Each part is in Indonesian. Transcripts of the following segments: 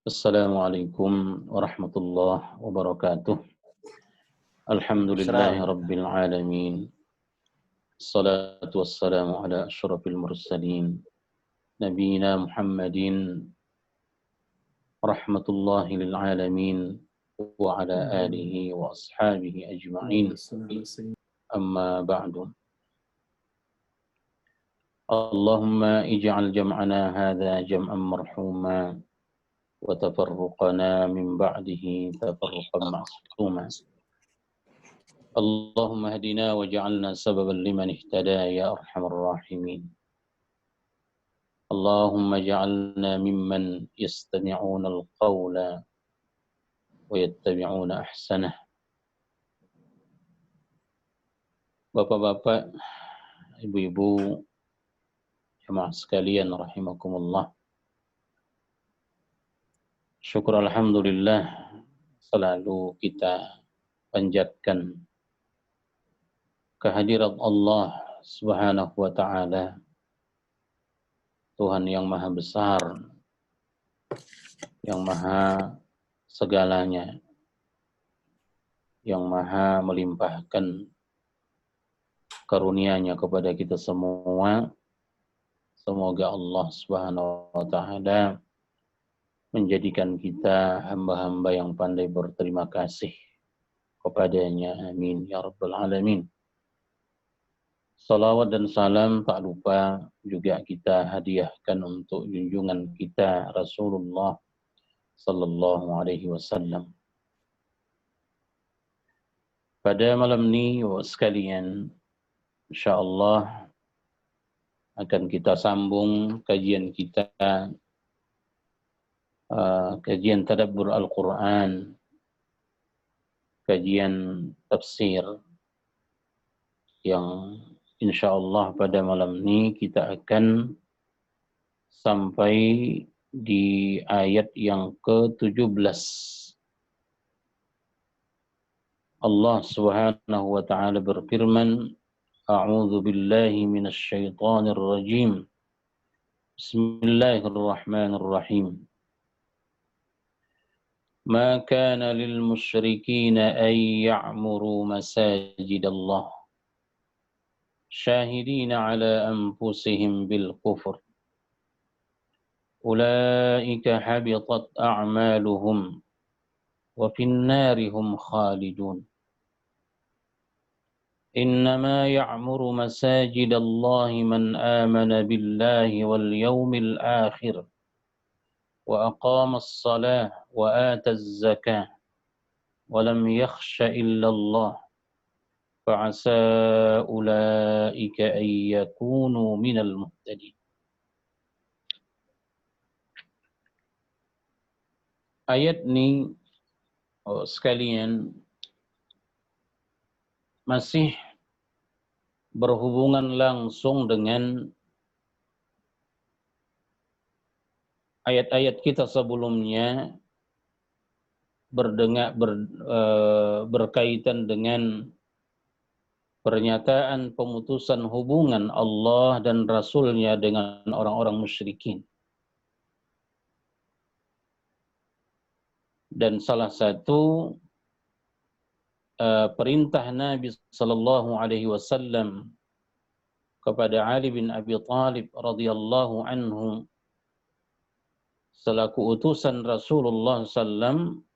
Assalamualaikum warahmatullahi wabarakatuh. Alhamdulillahi Salam. rabbil alamin. Assalatu wassalamu ala asyrafil mursalin. Nabiyina Muhammadin rahmatullahi lil alamin wa ala alihi wa ashabihi ajma'in. Amma ba'du. Allahumma ij'al jam'ana hadha jam'an marhuma wa tafarruqana min ba'dihi tafarruqan ma'suma. اللهم اهدنا واجعلنا سببا لمن اهتدى يا أرحم الراحمين. اللهم اجعلنا ممن يستمعون القول ويتبعون أحسنه. Bapak-bapak, ibu-ibu, jemaah sekalian rahimakumullah. Syukur alhamdulillah selalu kita panjatkan kehadirat Allah Subhanahu wa taala, Tuhan yang maha besar, yang maha segalanya, yang maha melimpahkan karunia-Nya kepada kita semua. Semoga Allah Subhanahu wa taala menjadikan kita hamba-hamba yang pandai berterima kasih kepadanya. Amin ya rabbal alamin. Salawat dan salam tak lupa juga kita hadiahkan untuk junjungan kita Rasulullah sallallahu alaihi wasallam. Pada malam ini sekalian, insyaallah akan kita sambung kajian kita, kajian tadabbur Al-Quran, kajian tafsir yang insyaallah pada malam ini kita akan sampai di ayat yang ke-17. Allah Subhanahu wa taala berfirman, A'udzu billahi minasy syaithanir rajim. Bismillahirrahmanirrahim. Ma kana lil musyrikin an ya'muru masajidallah شاهدين على أنفسهم بالكفر أولئك حبطت أعمالهم وفي النار هم خالدون إنما يعمر مساجد الله من آمن بالله واليوم الآخر وأقام الصلاة وآتى الزكاة ولم يخش إلا الله فعسى أولئك أن يكونوا من المهتدين. Ayat ini sekalian masih berhubungan langsung dengan ayat-ayat kita sebelumnya, berkaitan dengan pernyataan pemutusan hubungan Allah dan Rasul-Nya dengan orang-orang musyrikin. Dan salah satu perintah Nabi sallallahu alaihi wasallam kepada Ali bin Abi Thalib radhiyallahu anhu selaku utusan Rasulullah sallam,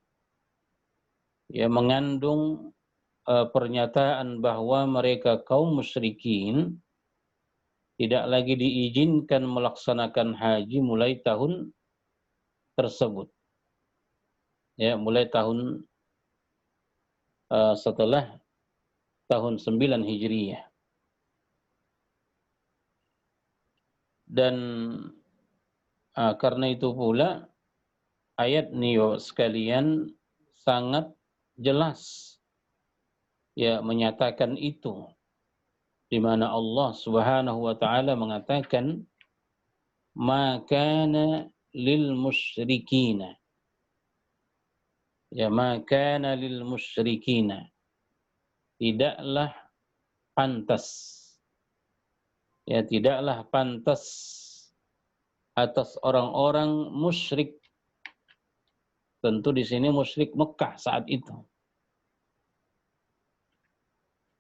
yang mengandung pernyataan bahwa mereka kaum musyrikin tidak lagi diizinkan melaksanakan haji mulai tahun tersebut. Ya, mulai tahun setelah tahun 9 Hijriyah. Dan karena itu pula ayat ini sekalian sangat jelas ya menyatakan itu, di mana Allah Subhanahu wa taala mengatakan ma kana lil musyrikina, ya ma kana lil musyrikina, tidaklah pantas, ya tidaklah pantas atas orang-orang musyrik Tentu di sini musyrik Mekah saat itu.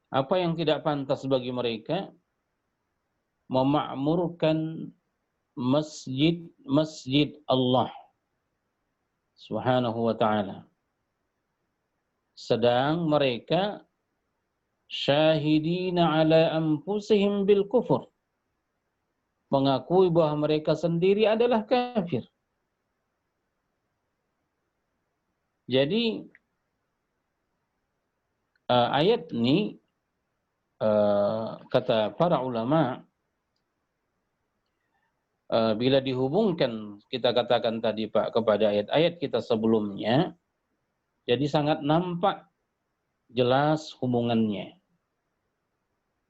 Apa yang tidak pantas bagi mereka? Memakmurkan masjid Allah Subhanahu wa ta'ala. Sedang mereka syahidina ala anfusihim bil kufur. Mengakui bahwa mereka sendiri adalah kafir. Jadi ayat ini kata para ulama, bila dihubungkan, kita katakan tadi Pak, kepada ayat-ayat kita sebelumnya, jadi sangat nampak jelas hubungannya.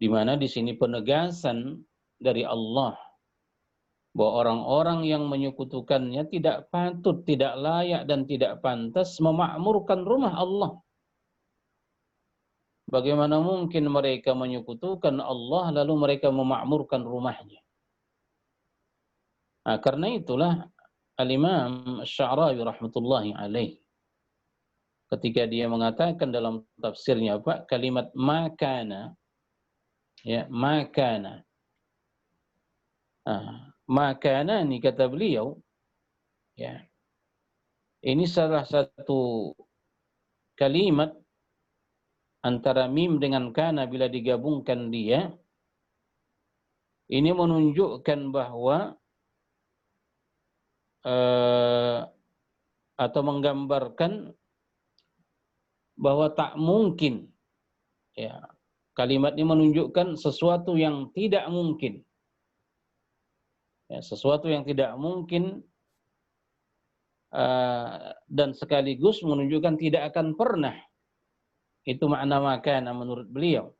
Di mana di sini penegasan dari Allah bahwa orang-orang yang menyekutukannya tidak patut, tidak layak, dan tidak pantas memakmurkan rumah Allah. Bagaimana mungkin mereka menyekutukan Allah lalu mereka memakmurkan rumahnya? Nah, karena itulah Al-Imam Asy-Sya'rawi rahmatullahi alaih, ketika dia mengatakan dalam tafsirnya Pak, kalimat makana, ya, makana. Makana ini kata beliau, ya, ini salah satu kalimat antara mim dengan kana bila digabungkan dia, ini menunjukkan bahwa atau menggambarkan bahwa tak mungkin, ya, kalimat ini menunjukkan sesuatu yang tidak mungkin, ya, sesuatu yang tidak mungkin, dan sekaligus menunjukkan tidak akan pernah. Itu makna makana menurut beliau.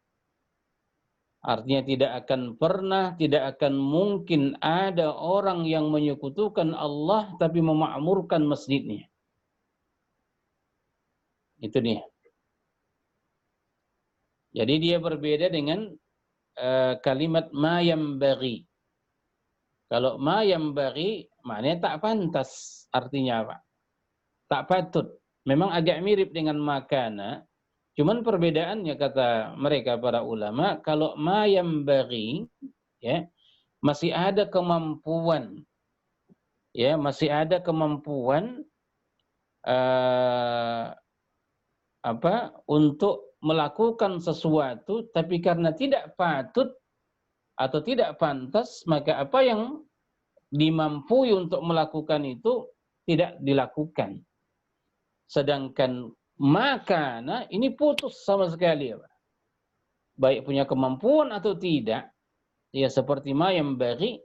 Artinya tidak akan pernah, tidak akan mungkin ada orang yang menyekutukan Allah tapi memakmurkan masjidnya. Itu dia. Jadi dia berbeda dengan kalimat ma yambaghi. Kalau ma yambaghi maknanya tak pantas, artinya apa? Tak patut. Memang agak mirip dengan makana. Cuman perbedaannya kata mereka para ulama, kalau ma yambaghi, ya, masih ada kemampuan, ya, masih ada kemampuan untuk melakukan sesuatu, tapi karena tidak patut atau tidak pantas, maka apa yang dimampui untuk melakukan itu tidak dilakukan. Sedangkan makana ini putus sama sekali, ya, baik punya kemampuan atau tidak, ya, seperti ma yang bagi,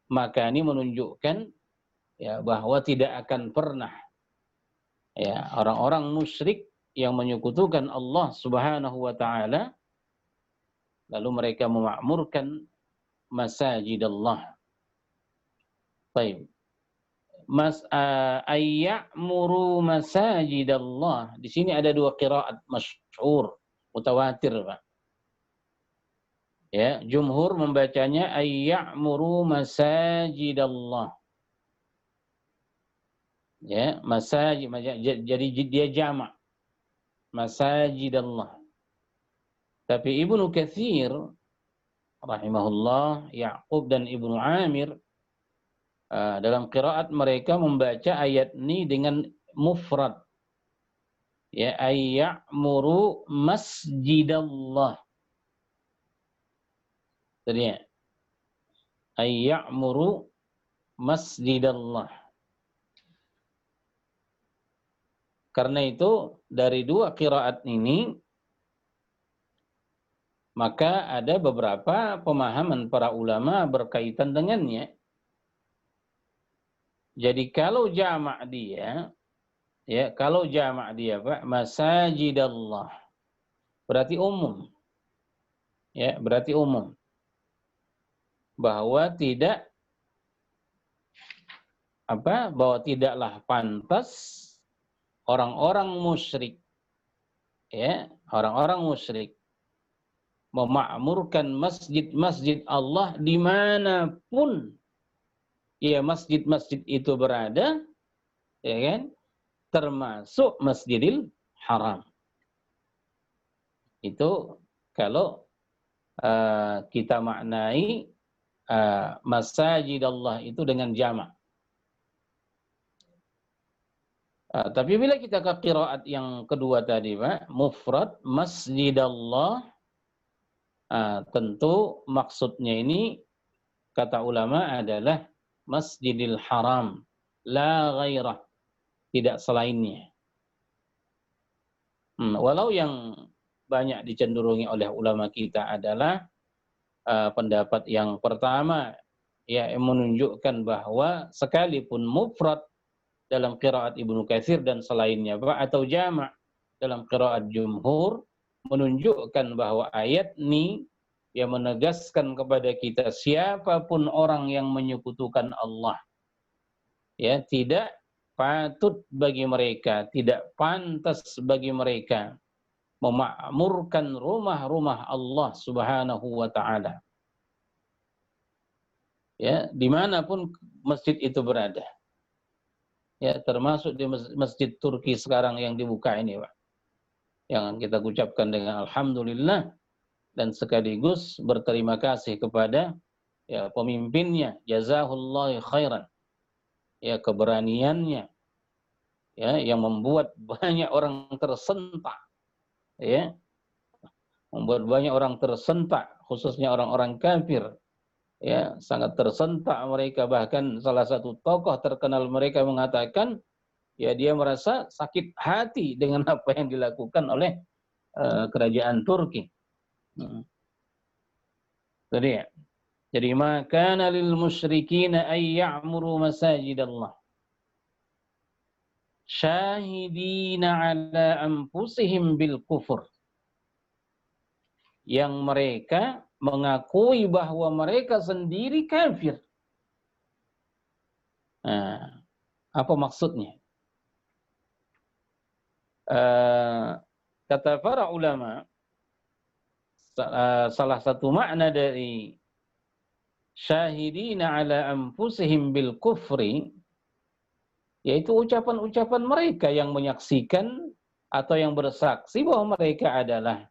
maka ini menunjukkan, ya, bahwa tidak akan pernah, ya, orang-orang musyrik yang menyekutukan Allah Subhanahu wa ta'ala lalu mereka memakmurkan masjid Allah. Baik. Ayya'muru masajid Allah. Di sini ada dua qiraat masyhur, mutawatir, Pak. Ya, jumhur membacanya ayya'muru masajid Allah. Ya, masajid, jadi dia jamak. Masajid Allah. Tapi Ibnu Katsir rahimahullah, Ya'qub dan Ibnu Amir dalam qiraat mereka membaca ayat ini dengan mufrad, ya, ayya'muru masjidallah. Tadi ya, ayya'muru masjidallah. Karena itu dari dua qiraat ini maka ada beberapa pemahaman para ulama berkaitan dengannya. Jadi kalau jamak dia, ya, kalau jamak dia, Pak, masajidallah, berarti umum. Ya, berarti umum. Bahwa bahwa tidaklah pantas orang-orang musyrik, ya, orang-orang musyrik memakmurkan masjid-masjid Allah dimanapun, ya, masjid-masjid itu berada, ya kan? Termasuk Masjidil Haram. Itu kalau kita maknai masajid Allah itu dengan jamak. Tapi bila kita ke qiraat yang kedua tadi, Pak, mufrad masjid Allah, tentu maksudnya ini kata ulama adalah Masjidil Haram, la ghairah, tidak selainnya. Walau yang banyak dicenderungi oleh ulama kita adalah pendapat yang pertama, ya, yang menunjukkan bahwa sekalipun mufrad dalam qiraat Ibnu Katsir dan selainnya, atau jamak dalam qiraat jumhur, menunjukkan bahwa ayat ini yang menegaskan kepada kita siapapun orang yang menyekutukan Allah, ya, tidak patut bagi mereka, tidak pantas bagi mereka memakmurkan rumah-rumah Allah Subhanahu wa taala. Ya, dimanapun masjid itu berada. Ya, termasuk di masjid Turki sekarang yang dibuka ini, Pak. Yang kita ucapkan dengan alhamdulillah dan sekaligus berterima kasih kepada, ya, pemimpinnya, jazahullahu khairan. Ya, keberaniannya, ya, yang membuat banyak orang tersentak, ya. Membuat banyak orang tersentak, khususnya orang-orang kafir. Ya, sangat tersentak mereka, bahkan salah satu tokoh terkenal mereka mengatakan, ya, dia merasa sakit hati dengan apa yang dilakukan oleh kerajaan Turki. Jadi, ya. Jadi maka lil musyrikin ay ya'muru masajid Allah syahidina ala anfusihim bil kufur, yang mereka mengakui bahwa mereka sendiri kafir. Apa maksudnya? Kata para ulama, salah satu makna dari syahidina ala anfusihim bil kufri, yaitu ucapan-ucapan mereka yang menyaksikan atau yang bersaksi bahwa mereka adalah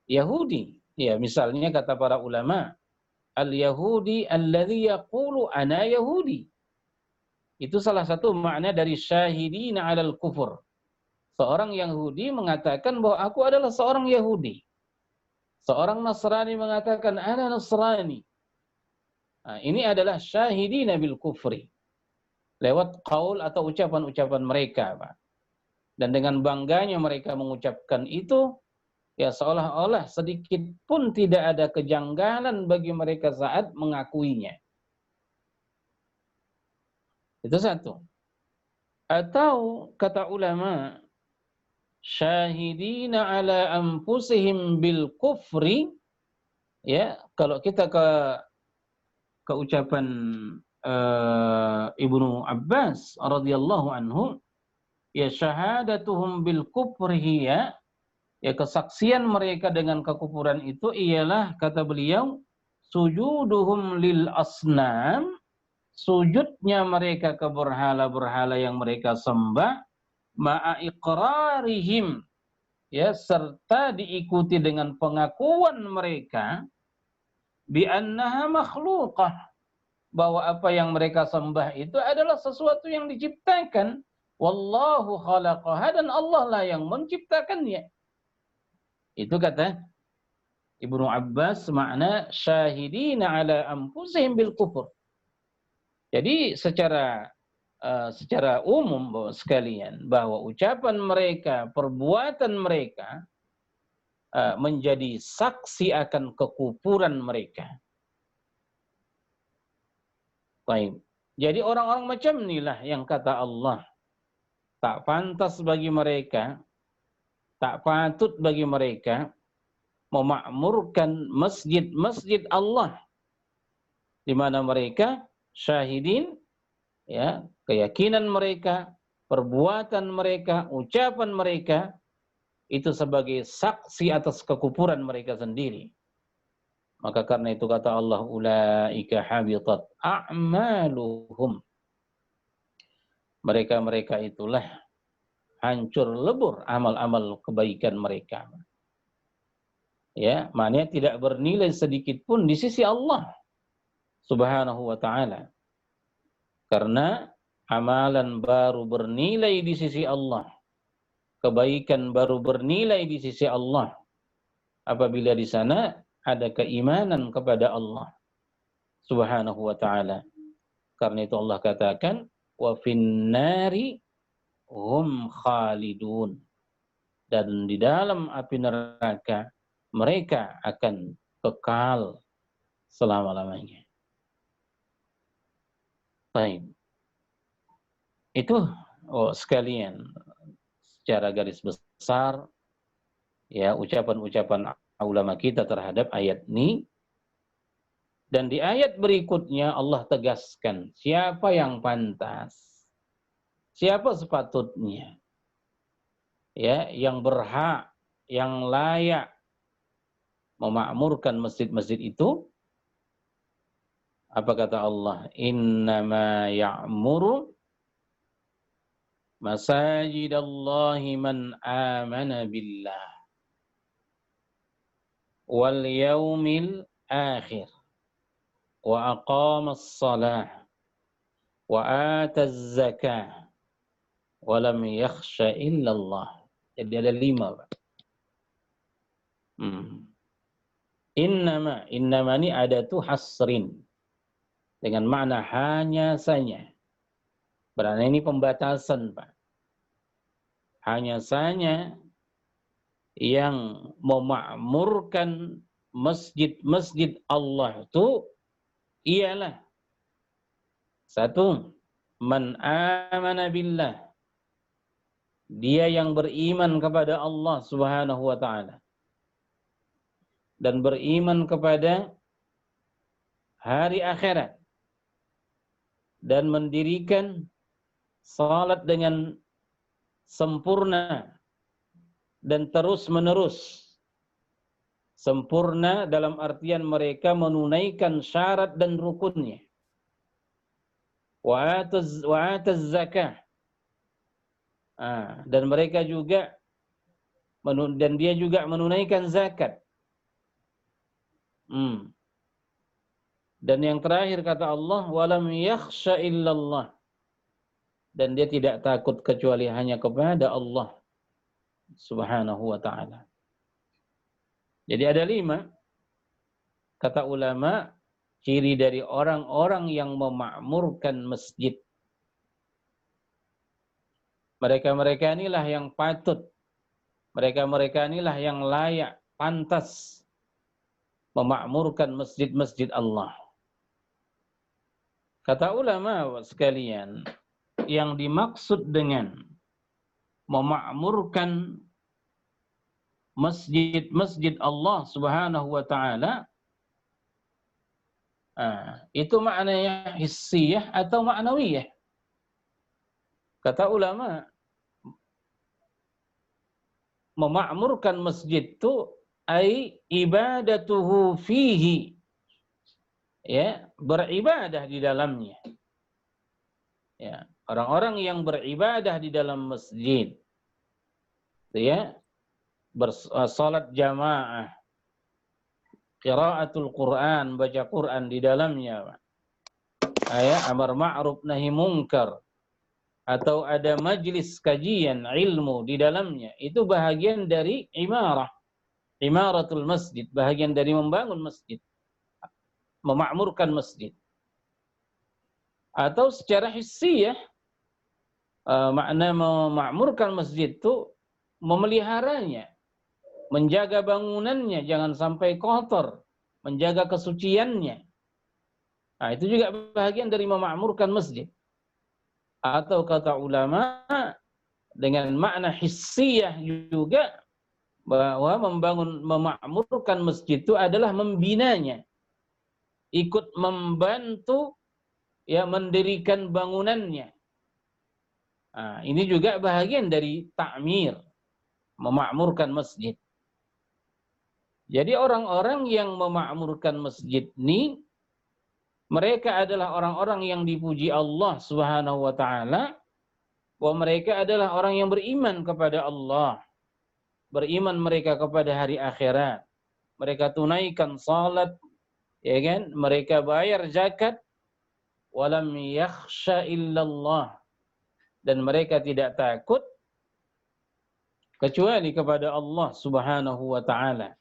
Yahudi. Ya, misalnya kata para ulama, al-Yahudi alladhi yaqulu ana Yahudi. Itu salah satu makna dari syahidina 'alal kufur. Seorang Yahudi mengatakan bahwa aku adalah seorang Yahudi. Seorang Nasrani mengatakan ana Nasrani. Ini adalah syahidina bil kufri. Lewat qaul atau ucapan-ucapan mereka, Pak. Dan dengan bangganya mereka mengucapkan itu, ya, seolah-olah sedikit pun tidak ada kejanggalan bagi mereka saat mengakuinya. Itu satu. Atau kata ulama, syahidina ala anfusihim bil kufri, ya, kalau kita ke ucapan Ibnu Abbas radhiyallahu anhu, ya, syahadatuhum bil kufri, ya, kesaksian mereka dengan kekufuran itu ialah, kata beliau, sujuduhum lil asnam, sujudnya mereka ke berhala-berhala yang mereka sembah, ma'a iqrarihim, ya, serta diikuti dengan pengakuan mereka bi annaha makhluqah, bahwa apa yang mereka sembah itu adalah sesuatu yang diciptakan, wallahu khalaqaha, dan Allah lah yang menciptakannya. Itu kata Ibnu Abbas makna syahidina ala anfusihim bil kufur. Jadi secara umum, bahwa sekalian, bahwa ucapan mereka, perbuatan mereka menjadi saksi akan kekufuran mereka. Baik. Jadi orang-orang macam inilah yang kata Allah tak pantas bagi mereka, tak patut bagi mereka memakmurkan masjid-masjid Allah, di mana mereka syahidin, ya, keyakinan mereka, perbuatan mereka, ucapan mereka itu sebagai saksi atas kekufuran mereka sendiri. Maka karena itu kata Allah, ulaika habitat a'maluhum, mereka-mereka itulah hancur lebur amal-amal kebaikan mereka. Ya, maknanya tidak bernilai sedikit pun di sisi Allah Subhanahu wa taala. Karena amalan baru bernilai di sisi Allah. Kebaikan baru bernilai di sisi Allah apabila di sana ada keimanan kepada Allah Subhanahu wa taala. Karena itu Allah katakan wa finnari hum khalidun, dan di dalam api neraka mereka akan kekal selama-lamanya. Baik. Itu sekalian secara garis besar ya ucapan-ucapan ulama kita terhadap ayat ini. Dan di ayat berikutnya Allah tegaskan siapa yang pantas, siapa sepatutnya ya yang berhak, yang layak memakmurkan masjid-masjid itu. Apa kata Allah? Innama ya'muru masajidallahi man amana billah wal yaumil akhir wa aqamas salah wa ataz zakah wa lam yakhsha illallah. Jadi ada 5, Pak. Innama ini ada tuh hasrin dengan makna hanya saja. Berarti ini pembatasan, Pak. Hanya saja yang memakmurkan masjid-masjid Allah itu ialah satu, man amana billah. Dia yang beriman kepada Allah Subhanahu wa taala dan beriman kepada hari akhirat dan mendirikan salat dengan sempurna dan terus-menerus. Sempurna dalam artian mereka menunaikan syarat dan rukunnya. Wa ataz zakah. Dan mereka juga dan dia juga menunaikan zakat. Dan yang terakhir kata Allah, walam yakhsha illallah. Dan dia tidak takut kecuali hanya kepada Allah Subhanahu wa ta'ala. Jadi ada 5 kata ulama ciri dari orang-orang yang memakmurkan masjid. Mereka-mereka inilah yang patut, mereka-mereka inilah yang layak, pantas memakmurkan masjid-masjid Allah. Kata ulama sekalian, yang dimaksud dengan memakmurkan masjid-masjid Allah Subhanahu wa taala itu maknanya hissiyah atau ma'nawiyah. Kata ulama, memakmurkan masjid itu ai ibadatuhu fihi, ya, beribadah di dalamnya. Ya, orang-orang yang beribadah di dalam masjid, ya, bersalat jamaah, qiraatul Quran, baca Quran di dalamnya, amar ma'ruf nahi munkar, atau ada majlis kajian ilmu di dalamnya, itu bahagian dari imaratul masjid, bahagian dari membangun masjid, memakmurkan masjid. Atau secara hissiyah, makna memakmurkan masjid itu memeliharanya, menjaga bangunannya jangan sampai kotor, menjaga kesuciannya. Itu juga bahagian dari memakmurkan masjid. Atau kata ulama dengan makna hissiyah juga, bahwa memakmurkan masjid itu adalah membinanya, ikut membantu ya mendirikan bangunannya. Ini juga bahagian dari ta'mir, memakmurkan masjid. Jadi orang-orang yang memakmurkan masjid ini, mereka adalah orang-orang yang dipuji Allah Subhanahu wa taala bahwa mereka adalah orang yang beriman kepada Allah, beriman mereka kepada hari akhirat, mereka tunaikan salat, ya kan? Mereka bayar zakat, walam yakhsha illallah, dan mereka tidak takut kecuali kepada Allah Subhanahu wa taala.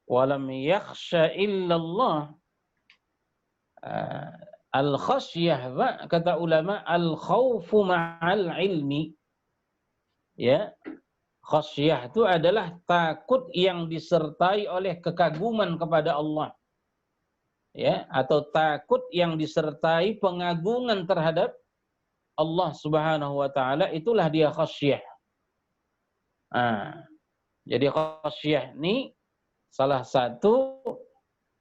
Walam yakhsha illallah. Al-khasyah, kata ulama, al-khawfu ma'al ilmi. Ya, khasyah itu adalah takut yang disertai oleh kekaguman kepada Allah. Ya, atau takut yang disertai pengagungan terhadap Allah Subhanahu wa taala, itulah dia khasyah. Jadi khasyah ini salah satu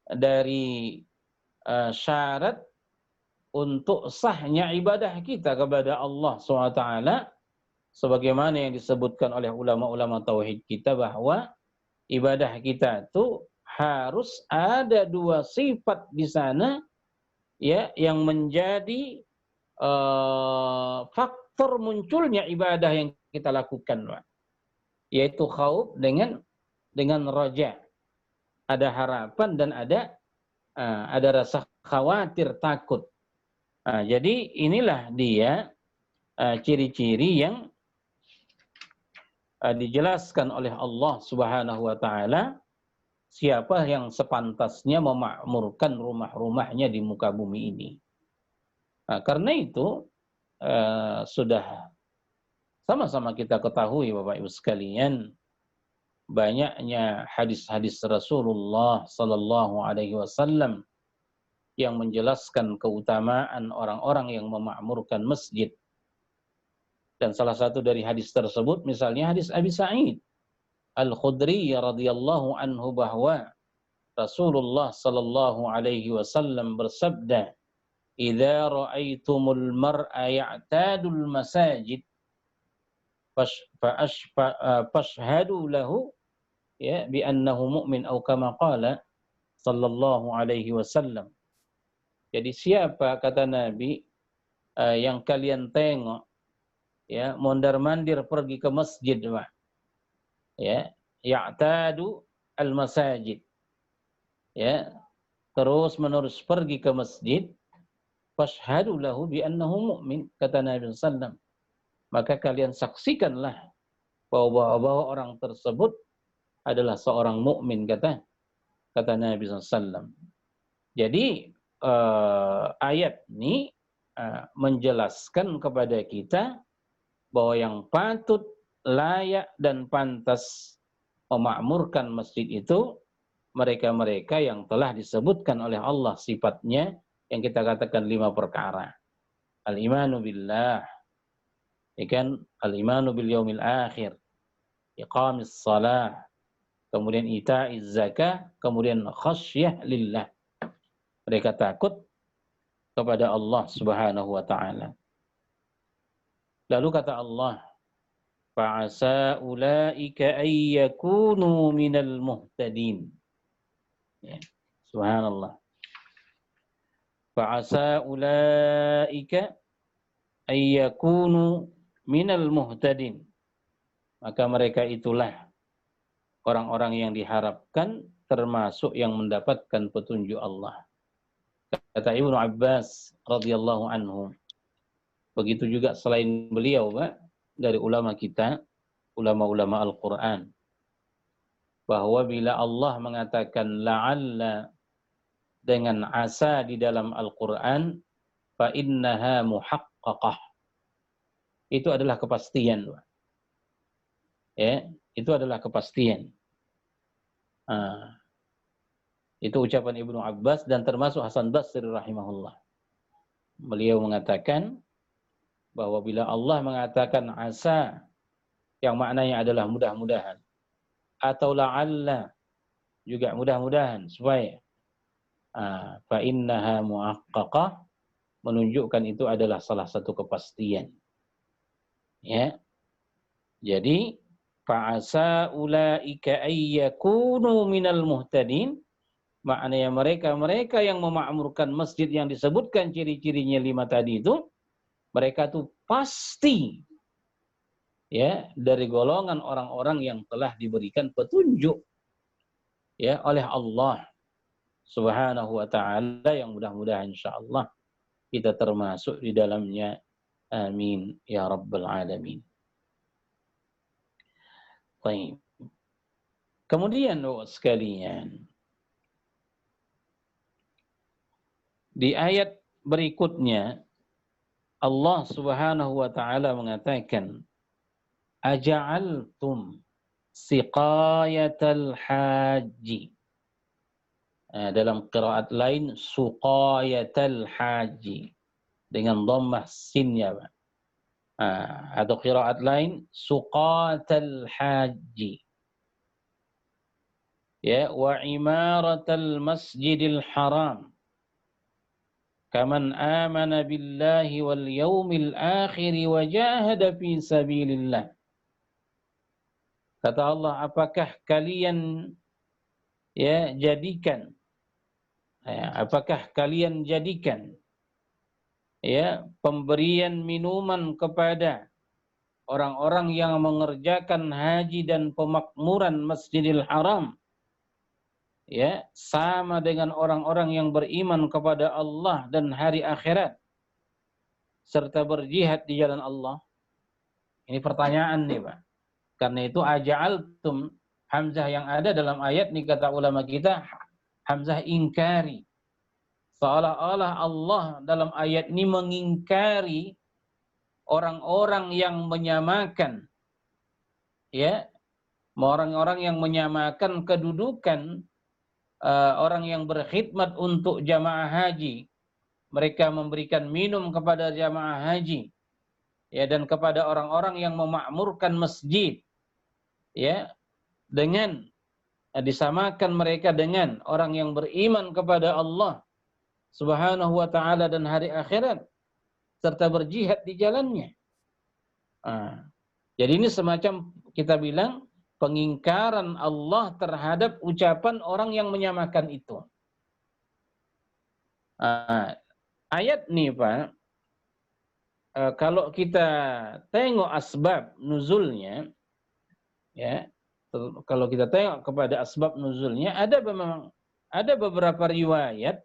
dari syarat untuk sahnya ibadah kita kepada Allah SWT, sebagaimana yang disebutkan oleh ulama-ulama tauhid kita, bahwa ibadah kita itu harus ada dua sifat di sana, ya, yang menjadi faktor munculnya ibadah yang kita lakukan, yaitu khauf dengan raja. Ada harapan dan ada rasa khawatir, takut. Jadi inilah dia ciri-ciri yang dijelaskan oleh Allah Subhanahu wa taala, siapa yang sepantasnya memakmurkan rumah-rumahnya di muka bumi ini. Karena itu sudah sama-sama kita ketahui, Bapak Ibu sekalian, banyaknya hadis-hadis Rasulullah sallallahu alaihi wasallam yang menjelaskan keutamaan orang-orang yang memakmurkan masjid. Dan salah satu dari hadis tersebut misalnya hadis Abi Sa'id Al-Khudri radhiyallahu anhu, bahwa Rasulullah sallallahu alaihi wasallam bersabda, "Idza ra'aitumul mar'a ya'tadul masajid fashhadu lahu, ya, bi annahu mu'min," atau kama qala sallallahu alaihi wasallam. Jadi siapa, kata Nabi, yang kalian tengok, ya, mondar-mandir pergi ke masjid, Pak. Ya, ya'tadu al-masajid. Ya, terus-menerus pergi ke masjid, fashhadu lahu bi annahu mu'min, kata Nabi sallallahu. Maka kalian saksikanlah bahwa orang tersebut adalah seorang mukmin, kata Nabi sallallahu. Jadi ayat ini menjelaskan kepada kita bahwa yang patut, layak, dan pantas memakmurkan masjid itu mereka-mereka yang telah disebutkan oleh Allah sifatnya, yang kita katakan 5 perkara. Al-imanu billah, ikan al-imanu bil yaumil akhir, iqamis salah, kemudian ita'iz zakah, kemudian khasyah lillah. Mereka takut kepada Allah Subhanahu wa taala. Lalu kata Allah, fa'asa ulaika ay yakunu minal muhtadin. Ya, subhanallah. Fa'asa ulaika ay yakunu minal muhtadin. Maka mereka itulah orang-orang yang diharapkan termasuk yang mendapatkan petunjuk Allah. Kata Ibnu Abbas radhiyallahu anhu. Begitu juga selain beliau, Pak, dari ulama kita, ulama-ulama Al-Quran, bahwa bila Allah mengatakan la'alla dengan asa di dalam Al-Quran, fa innaha muhaqqaqah, itu adalah kepastian, Pak. Ya, itu adalah kepastian. Itu ucapan Ibnu Abbas dan termasuk Hasan Basri rahimahullah. Beliau mengatakan bahwa bila Allah mengatakan asa, yang maknanya adalah mudah-mudahan, atau la'alla, juga mudah-mudahan, supaya fa innaha muhaqqaqah, menunjukkan itu adalah salah satu kepastian. Ya. Jadi fa'asa ulaika ayyakunu minal muhtadin, maknanya mereka yang memakmurkan masjid yang disebutkan ciri-cirinya 5 tadi itu, mereka tuh pasti ya dari golongan orang-orang yang telah diberikan petunjuk ya oleh Allah Subhanahu wa taala, yang mudah-mudahan insyaallah kita termasuk di dalamnya. Amin ya rabbal alamin. Baik. Kemudian sekalian, di ayat berikutnya Allah Subhanahu wa taala mengatakan, aja'altum siqayatal haji. Dalam qiraat lain suqayatal haji dengan dhammah sinnya, Pak. Atau qiraat lain suqatal haji. Ya, wa imaratal masjidil haram. Kaman amana billahi wal yaumil akhir wa jahada fi sabilillah. Kata Allah, apakah kalian jadikan pemberian minuman kepada orang-orang yang mengerjakan haji dan pemakmuran Masjidil Haram sama dengan orang-orang yang beriman kepada Allah dan hari akhirat serta berjihad di jalan Allah? Ini pertanyaan nih, Pak. Karena itu aja'altum, hamzah yang ada dalam ayat ini kata ulama kita hamzah ingkari. Seolah-olah Allah dalam ayat ini mengingkari orang-orang yang menyamakan orang-orang yang menyamakan kedudukan orang yang berkhidmat untuk jamaah haji. Mereka memberikan minum kepada jamaah haji dan kepada orang-orang yang memakmurkan masjid dengan disamakan mereka dengan orang yang beriman kepada Allah Subhanahu wa taala dan hari akhirat serta berjihad di jalannya. Jadi ini semacam kita bilang pengingkaran Allah terhadap ucapan orang yang menyamakan itu. Ayat ini, Pak, kalau kita tengok asbab nuzulnya, kalau kita tengok kepada asbab nuzulnya, ada beberapa riwayat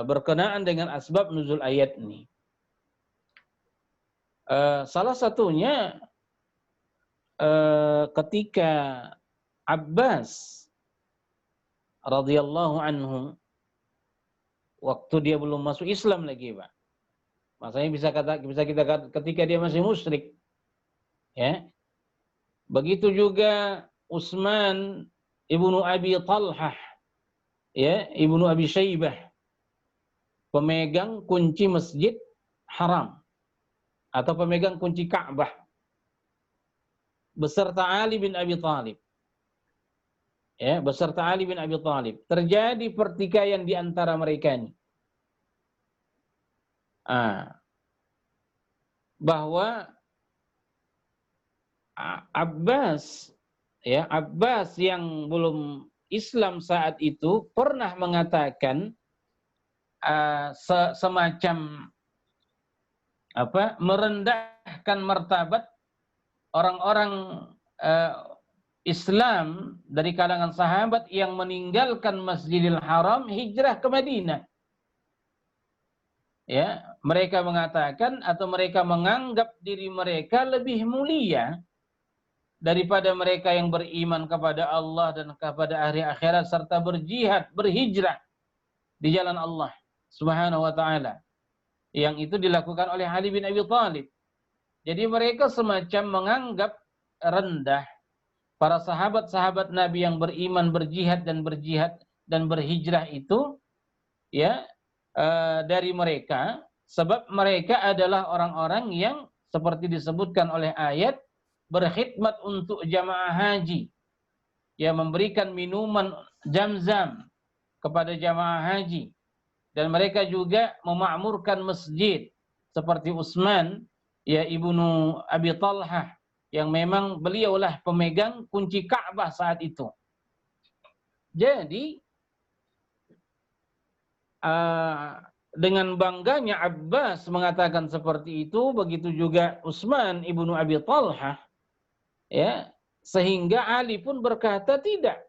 berkenaan dengan asbab nuzul ayat ini. Salah satunya ketika Abbas radhiyallahu anhu, waktu dia belum masuk Islam lagi, Pak. Maksudnya bisa kita kata ketika dia masih musyrik. Begitu juga Utsman ibnu Abi Talhah, ibnu Abi Syaibah, pemegang kunci Masjid Haram atau pemegang kunci Ka'bah, beserta Ali bin Abi Thalib. Beserta Ali bin Abi Thalib. Terjadi pertikaian di antara mereka ini. Bahwa Abbas yang belum Islam saat itu pernah mengatakan semacam merendahkan martabat orang-orang Islam dari kalangan sahabat yang meninggalkan Masjidil Haram hijrah ke Madinah. Mereka mengatakan atau mereka menganggap diri mereka lebih mulia daripada mereka yang beriman kepada Allah dan kepada hari akhirat serta berjihad, berhijrah di jalan Allah Subhanahu wa taala. Yang itu dilakukan oleh Ali bin Abi Thalib. Jadi mereka semacam menganggap rendah para sahabat-sahabat Nabi yang beriman, berjihad dan berhijrah itu dari mereka, sebab mereka adalah orang-orang yang seperti disebutkan oleh ayat berkhidmat untuk jamaah haji, memberikan minuman Zam-Zam kepada jamaah haji, dan mereka juga memakmurkan masjid seperti Utsman ibnu Abi Talhah yang memang beliaulah pemegang kunci Ka'bah saat itu. Jadi dengan bangganya Abbas mengatakan seperti itu, begitu juga Utsman ibnu Abi Talhah, ya, sehingga Ali pun berkata tidak,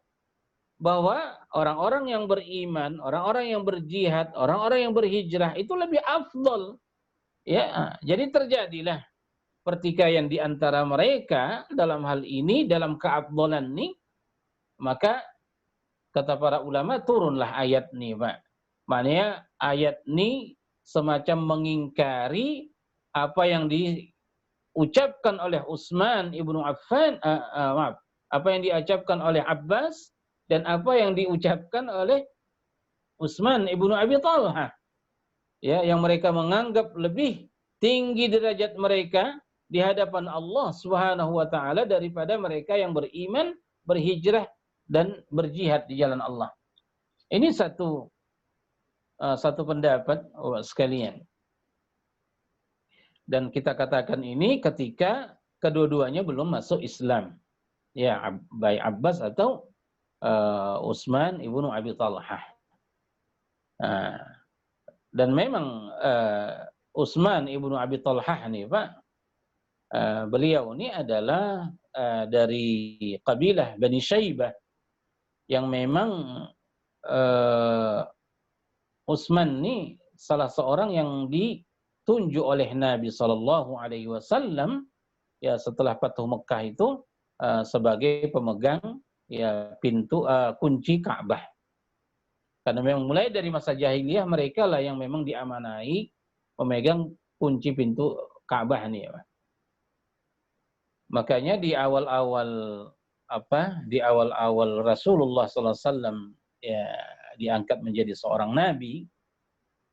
bahwa orang-orang yang beriman, orang-orang yang berjihad, orang-orang yang berhijrah itu lebih afdol. Ya, jadi terjadilah pertikaian di antara mereka dalam hal ini, dalam keafdalan ini, maka kata para ulama turunlah ayat ini, Pak. Maknanya ayat ini semacam mengingkari apa yang diucapkan oleh Utsman ibnu Affan, maaf, apa yang diucapkan oleh Abbas dan apa yang diucapkan oleh Utsman ibnu Abi Talhah, ya, yang mereka menganggap lebih tinggi derajat mereka di hadapan Allah Subhanahu wa taala daripada mereka yang beriman, berhijrah dan berjihad di jalan Allah. Ini satu pendapat sekalian. Dan kita katakan ini ketika kedua-duanya belum masuk Islam. Ya, baik Abbas atau Utsman ibnu Abi Talhah. Dan memang Utsman ibnu Abi Talhah nih, Pak, beliau ini adalah dari kabilah Bani Syaibah, yang memang Utsman ini salah seorang yang ditunjuk oleh Nabi Shallallahu Alaihi Wasallam, ya, setelah Fathu Mekah itu sebagai pemegang, ya, pintu kunci Ka'bah. Karena memang mulai dari masa jahiliyah mereka lah yang memang diamanai memegang kunci pintu Ka'bah ini, ya. Makanya di awal-awal Rasulullah SAW, ya, diangkat menjadi seorang nabi,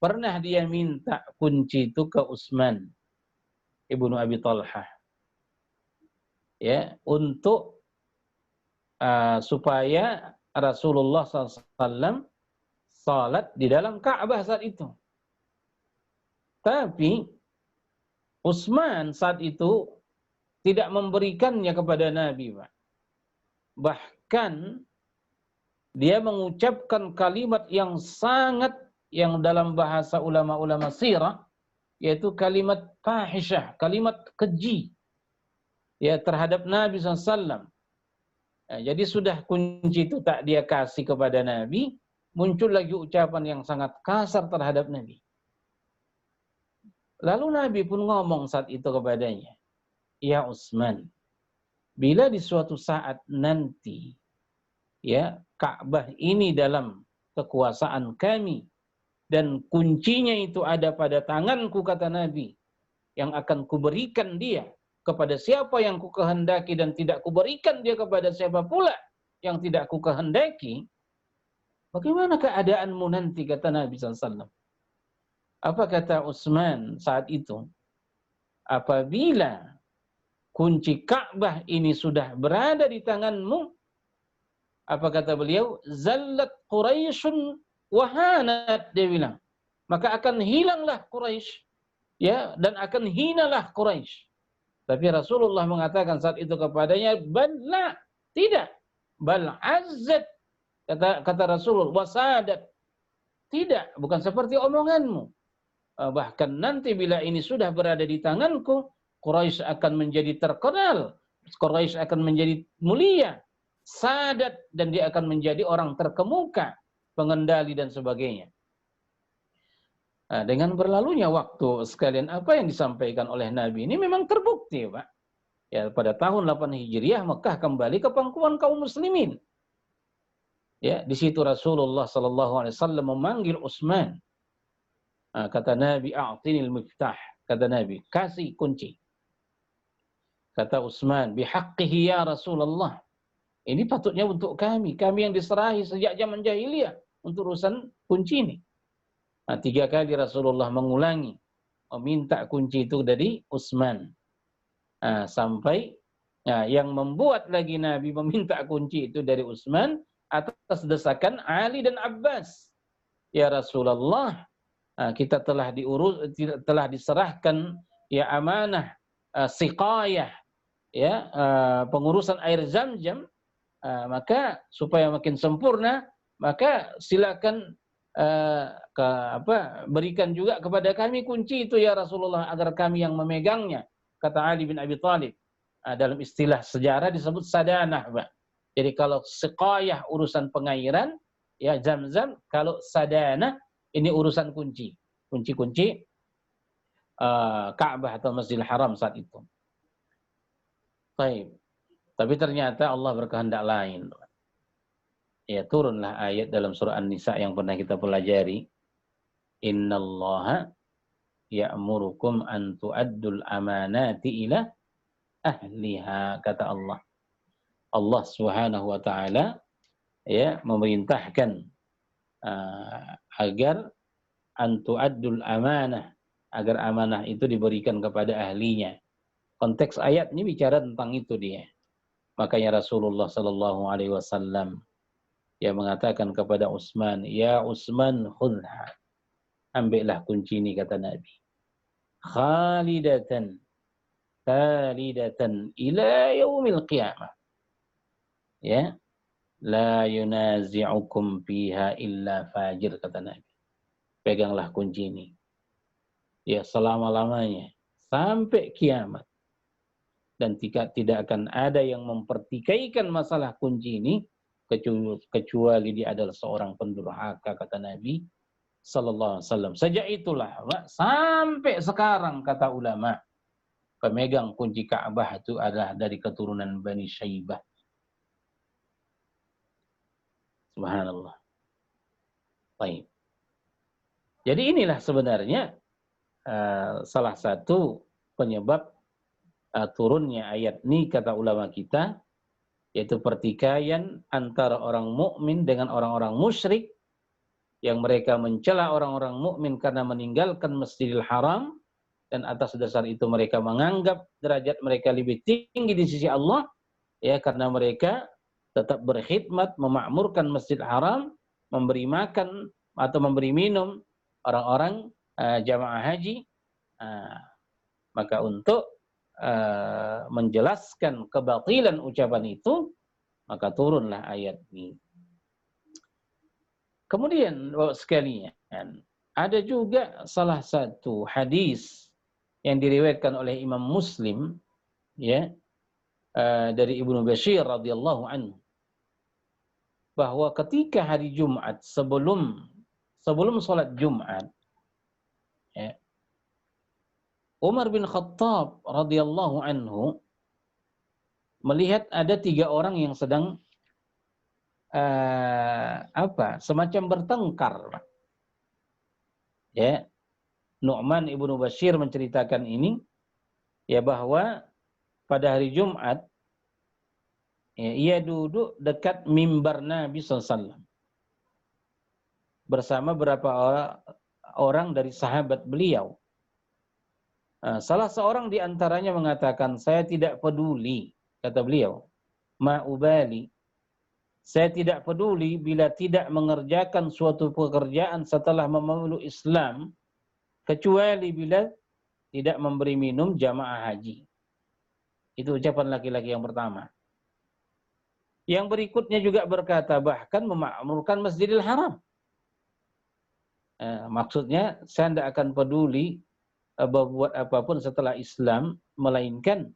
pernah dia minta kunci itu ke Utsman ibnu Abi Talhah, ya, untuk supaya Rasulullah SAW salat di dalam Ka'bah saat itu. Tapi Utsman saat itu tidak memberikannya kepada Nabi, Pak. Bahkan dia mengucapkan kalimat yang dalam bahasa ulama-ulama sirah, yaitu kalimat fahisyah, kalimat keji, ya, terhadap Nabi SAW. Jadi sudah kunci itu tak dia kasih kepada Nabi, muncul lagi ucapan yang sangat kasar terhadap Nabi. Lalu Nabi pun ngomong saat itu kepadanya, "Ya Utsman, bila di suatu saat nanti, ya, Ka'bah ini dalam kekuasaan kami dan kuncinya itu ada pada tanganku," kata Nabi, "yang akan kuberikan dia kepada siapa yang kukehendaki dan tidak kuberikan dia kepada siapa pula yang tidak kukehendaki, bagaimana keadaanmu nanti?" kata Nabi SAW. Apa kata Utsman saat itu? "Apabila kunci Ka'bah ini sudah berada di tanganmu," apa kata beliau? "Zallat Quraisyun wahanat," dia bilang. Maka akan hilanglah Quraisy, ya, dan akan hinalah Quraisy. Tapi Rasulullah mengatakan saat itu kepadanya, "Bala, tidak. Bal azzat," kata Rasulullah, "wasadat." Tidak, bukan seperti omonganmu. Bahkan nanti bila ini sudah berada di tanganku, Quraisy akan menjadi terkenal, Quraisy akan menjadi mulia, sadat, dan dia akan menjadi orang terkemuka, pengendali dan sebagainya. Dengan berlalunya waktu sekalian, apa yang disampaikan oleh Nabi ini memang terbukti, Pak. Ya, pada tahun 8 Hijriah Mekah kembali ke pangkuan kaum muslimin. Ya, di situ Rasulullah SAW memanggil Utsman. Kata Nabi, "A'tinil miftah." Kata Nabi, "Kasih kunci." Kata Utsman, "Bihaqqihi ya Rasulullah." Ini patutnya untuk kami yang diserahi sejak zaman jahiliyah untuk urusan kunci ini. 3 kali Rasulullah mengulangi meminta kunci itu dari Utsman. Sampai yang membuat lagi Nabi meminta kunci itu dari Utsman atas desakan Ali dan Abbas. "Ya Rasulullah, kita telah diserahkan, ya, amanah siqayah, ya, pengurusan air Zam-Zam, maka supaya makin sempurna, maka silakan berikan juga kepada kami kunci itu ya Rasulullah agar kami yang memegangnya, kata Ali bin Abi Thalib. Dalam istilah sejarah disebut sadanah, Pak. Jadi kalau siqayah urusan pengairan, ya Zam-Zam, kalau sadanah ini urusan kunci. Kunci-kunci Ka'bah atau Masjidil Haram saat itu. Baik. Tapi ternyata Allah berkehendak lain. Ya, turunlah ayat dalam surah An-Nisa yang pernah kita pelajari. Innallaha ya'murukum an tu'addul amanati ila ahliha, kata Allah. Allah Subhanahu wa taala ya memerintahkan agar an tu'addul amanah, agar amanah itu diberikan kepada ahlinya. Konteks ayat ini bicara tentang itu dia. Makanya Rasulullah sallallahu alaihi wasallam yang mengatakan kepada Utsman, "Ya Utsman, khudha." Ambillah kunci ini, kata Nabi. Khalidatan ila yaumil qiyamah. Ya. La yunazi'ukum fiha illa fajir, kata Nabi. Peganglah kunci ini. Ya, selama-lamanya sampai kiamat. Dan tidak akan ada yang mempertikaikan masalah kunci ini kecuali dia adalah seorang pendurhaka, kata Nabi sallallahu alaihi wasallam. Sejak itulah sampai sekarang, kata ulama, pemegang kunci Ka'bah itu adalah dari keturunan Bani Syaibah. Subhanallah. Baik. Jadi inilah sebenarnya salah satu penyebab turunnya ayat ini, kata ulama kita, yaitu pertikaian antara orang mukmin dengan orang-orang musyrik, yang mereka mencela orang-orang mukmin karena meninggalkan Masjidil Haram, dan atas dasar itu mereka menganggap derajat mereka lebih tinggi di sisi Allah, ya, karena mereka tetap berkhidmat memakmurkan Masjidil Haram, memberi makan atau memberi minum orang-orang jamaah haji. Maka untuk menjelaskan kebatilan ucapan itu, maka turunlah ayat ini. Kemudian Bapak sekalian, ada juga salah satu hadis yang diriwayatkan oleh Imam Muslim, ya, dari Ibnu Bashir radhiyallahu anhu, bahwa ketika hari Jumat sebelum sholat Jumat, ya, Umar bin Khattab radhiyallahu anhu melihat ada 3 orang yang sedang semacam bertengkar. Ya, Nu'man ibnu Bashir menceritakan ini, ya, bahwa pada hari Jumat, ya, ia duduk dekat mimbar Nabi SAW bersama beberapa orang dari sahabat beliau. Salah seorang di antaranya mengatakan, "Saya tidak peduli," kata beliau, "ma'ubali. Saya tidak peduli bila tidak mengerjakan suatu pekerjaan setelah memeluk Islam, kecuali bila tidak memberi minum jamaah haji." Itu ucapan laki-laki yang pertama. Yang berikutnya juga berkata, bahkan memakmurkan Masjidil Haram. Maksudnya, saya tidak akan peduli berbuat apapun setelah Islam, melainkan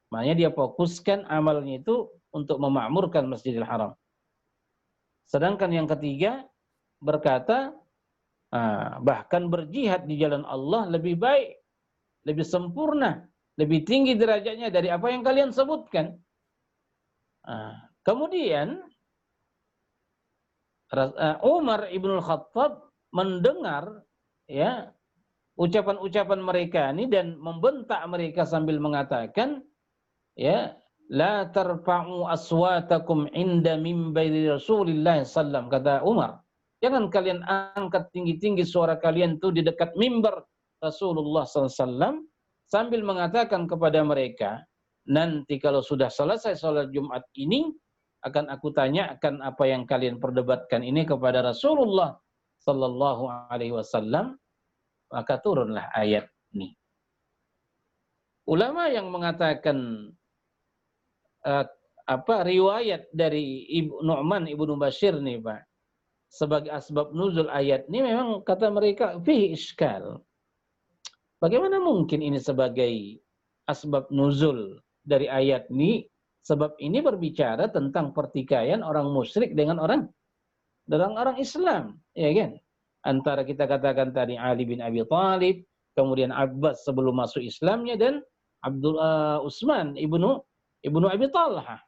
maknanya dia fokuskan amalnya itu untuk memakmurkan Masjidil Haram. Sedangkan yang ketiga berkata, bahkan berjihad di jalan Allah lebih baik, lebih sempurna, lebih tinggi derajatnya dari apa yang kalian sebutkan. Kemudian Umar ibn Khattab mendengar, ya, ucapan-ucapan mereka ini dan membentak mereka sambil mengatakan, ya, la tarfa'u aswatakum inda mimbari Rasulillah sallam, kata Umar, jangan kalian angkat tinggi-tinggi suara kalian itu di dekat mimbar Rasulullah sallam, sambil mengatakan kepada mereka, nanti kalau sudah selesai sholat Jumat ini, akan aku tanyakan apa yang kalian perdebatkan ini kepada Rasulullah sallallahu alaihi wasallam. Maka turunlah ayat ini. Ulama yang mengatakan riwayat dari Nu'man ibnu Bashir nih, Pak, sebagai asbab nuzul ayat ini memang kata mereka fihi iskal. Bagaimana mungkin ini sebagai asbab nuzul dari ayat ini? Sebab ini berbicara tentang pertikaian orang musyrik dengan orang Islam, ya kan? Antara kita katakan tadi Ali bin Abi Thalib, kemudian Abbas sebelum masuk Islamnya, dan Utsman ibnu Abi Talha.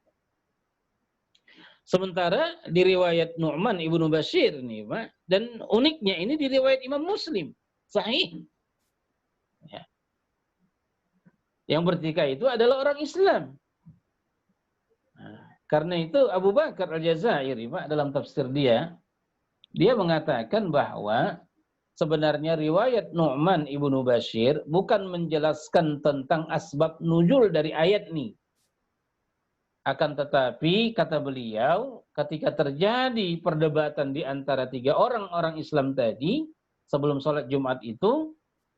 Sementara di riwayat Nu'man ibnu Bashir nih, Pak, dan uniknya ini di riwayat Imam Muslim sahih. Ya. Yang bertikai itu adalah orang Islam. Nah, karena itu Abu Bakar Al-Jazairi, Pak, dalam tafsir dia mengatakan bahwa sebenarnya riwayat Nu'man ibnu Bashir bukan menjelaskan tentang asbab nuzul dari ayat ini. Akan tetapi, kata beliau, ketika terjadi perdebatan di antara tiga orang Islam tadi, sebelum sholat Jumat itu,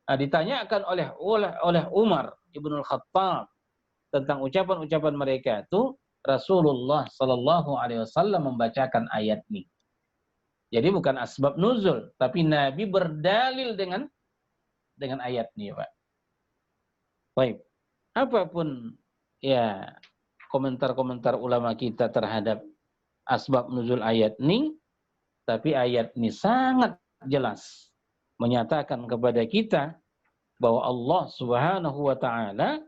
ditanyakan oleh Umar ibn al-Khattab tentang ucapan-ucapan mereka itu, Rasulullah Sallallahu Alaihi Wasallam membacakan ayat ini. Jadi bukan asbab nuzul, tapi Nabi berdalil dengan ayat ini, Pak. Baik, apapun ya komentar-komentar ulama kita terhadap asbab nuzul ayat ini, tapi ayat ini sangat jelas menyatakan kepada kita bahwa Allah Subhanahu wa taala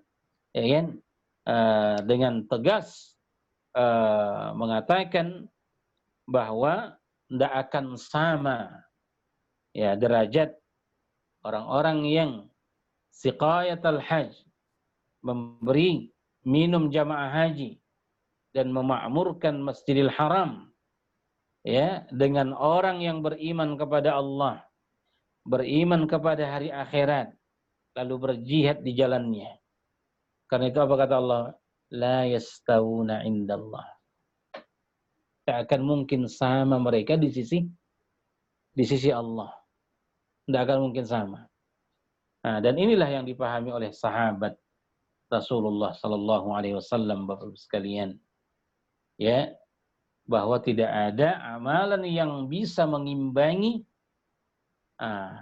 dengan tegas mengatakan bahwa tidak akan sama ya derajat orang-orang yang siqayatul hajj, memberi minum jamaah haji dan memakmurkan Masjidil Haram ya dengan orang yang beriman kepada Allah, beriman kepada hari akhirat, lalu berjihad di jalannya. Karena itu apa kata Allah? La yastawuna indallah. Tak akan mungkin sama mereka di sisi Allah. Tidak akan mungkin sama. Nah, dan inilah yang dipahami oleh sahabat Rasulullah Sallallahu Alaihi Wasallam, Bapak-Ibu sekalian, ya, bahwa tidak ada amalan yang bisa mengimbangi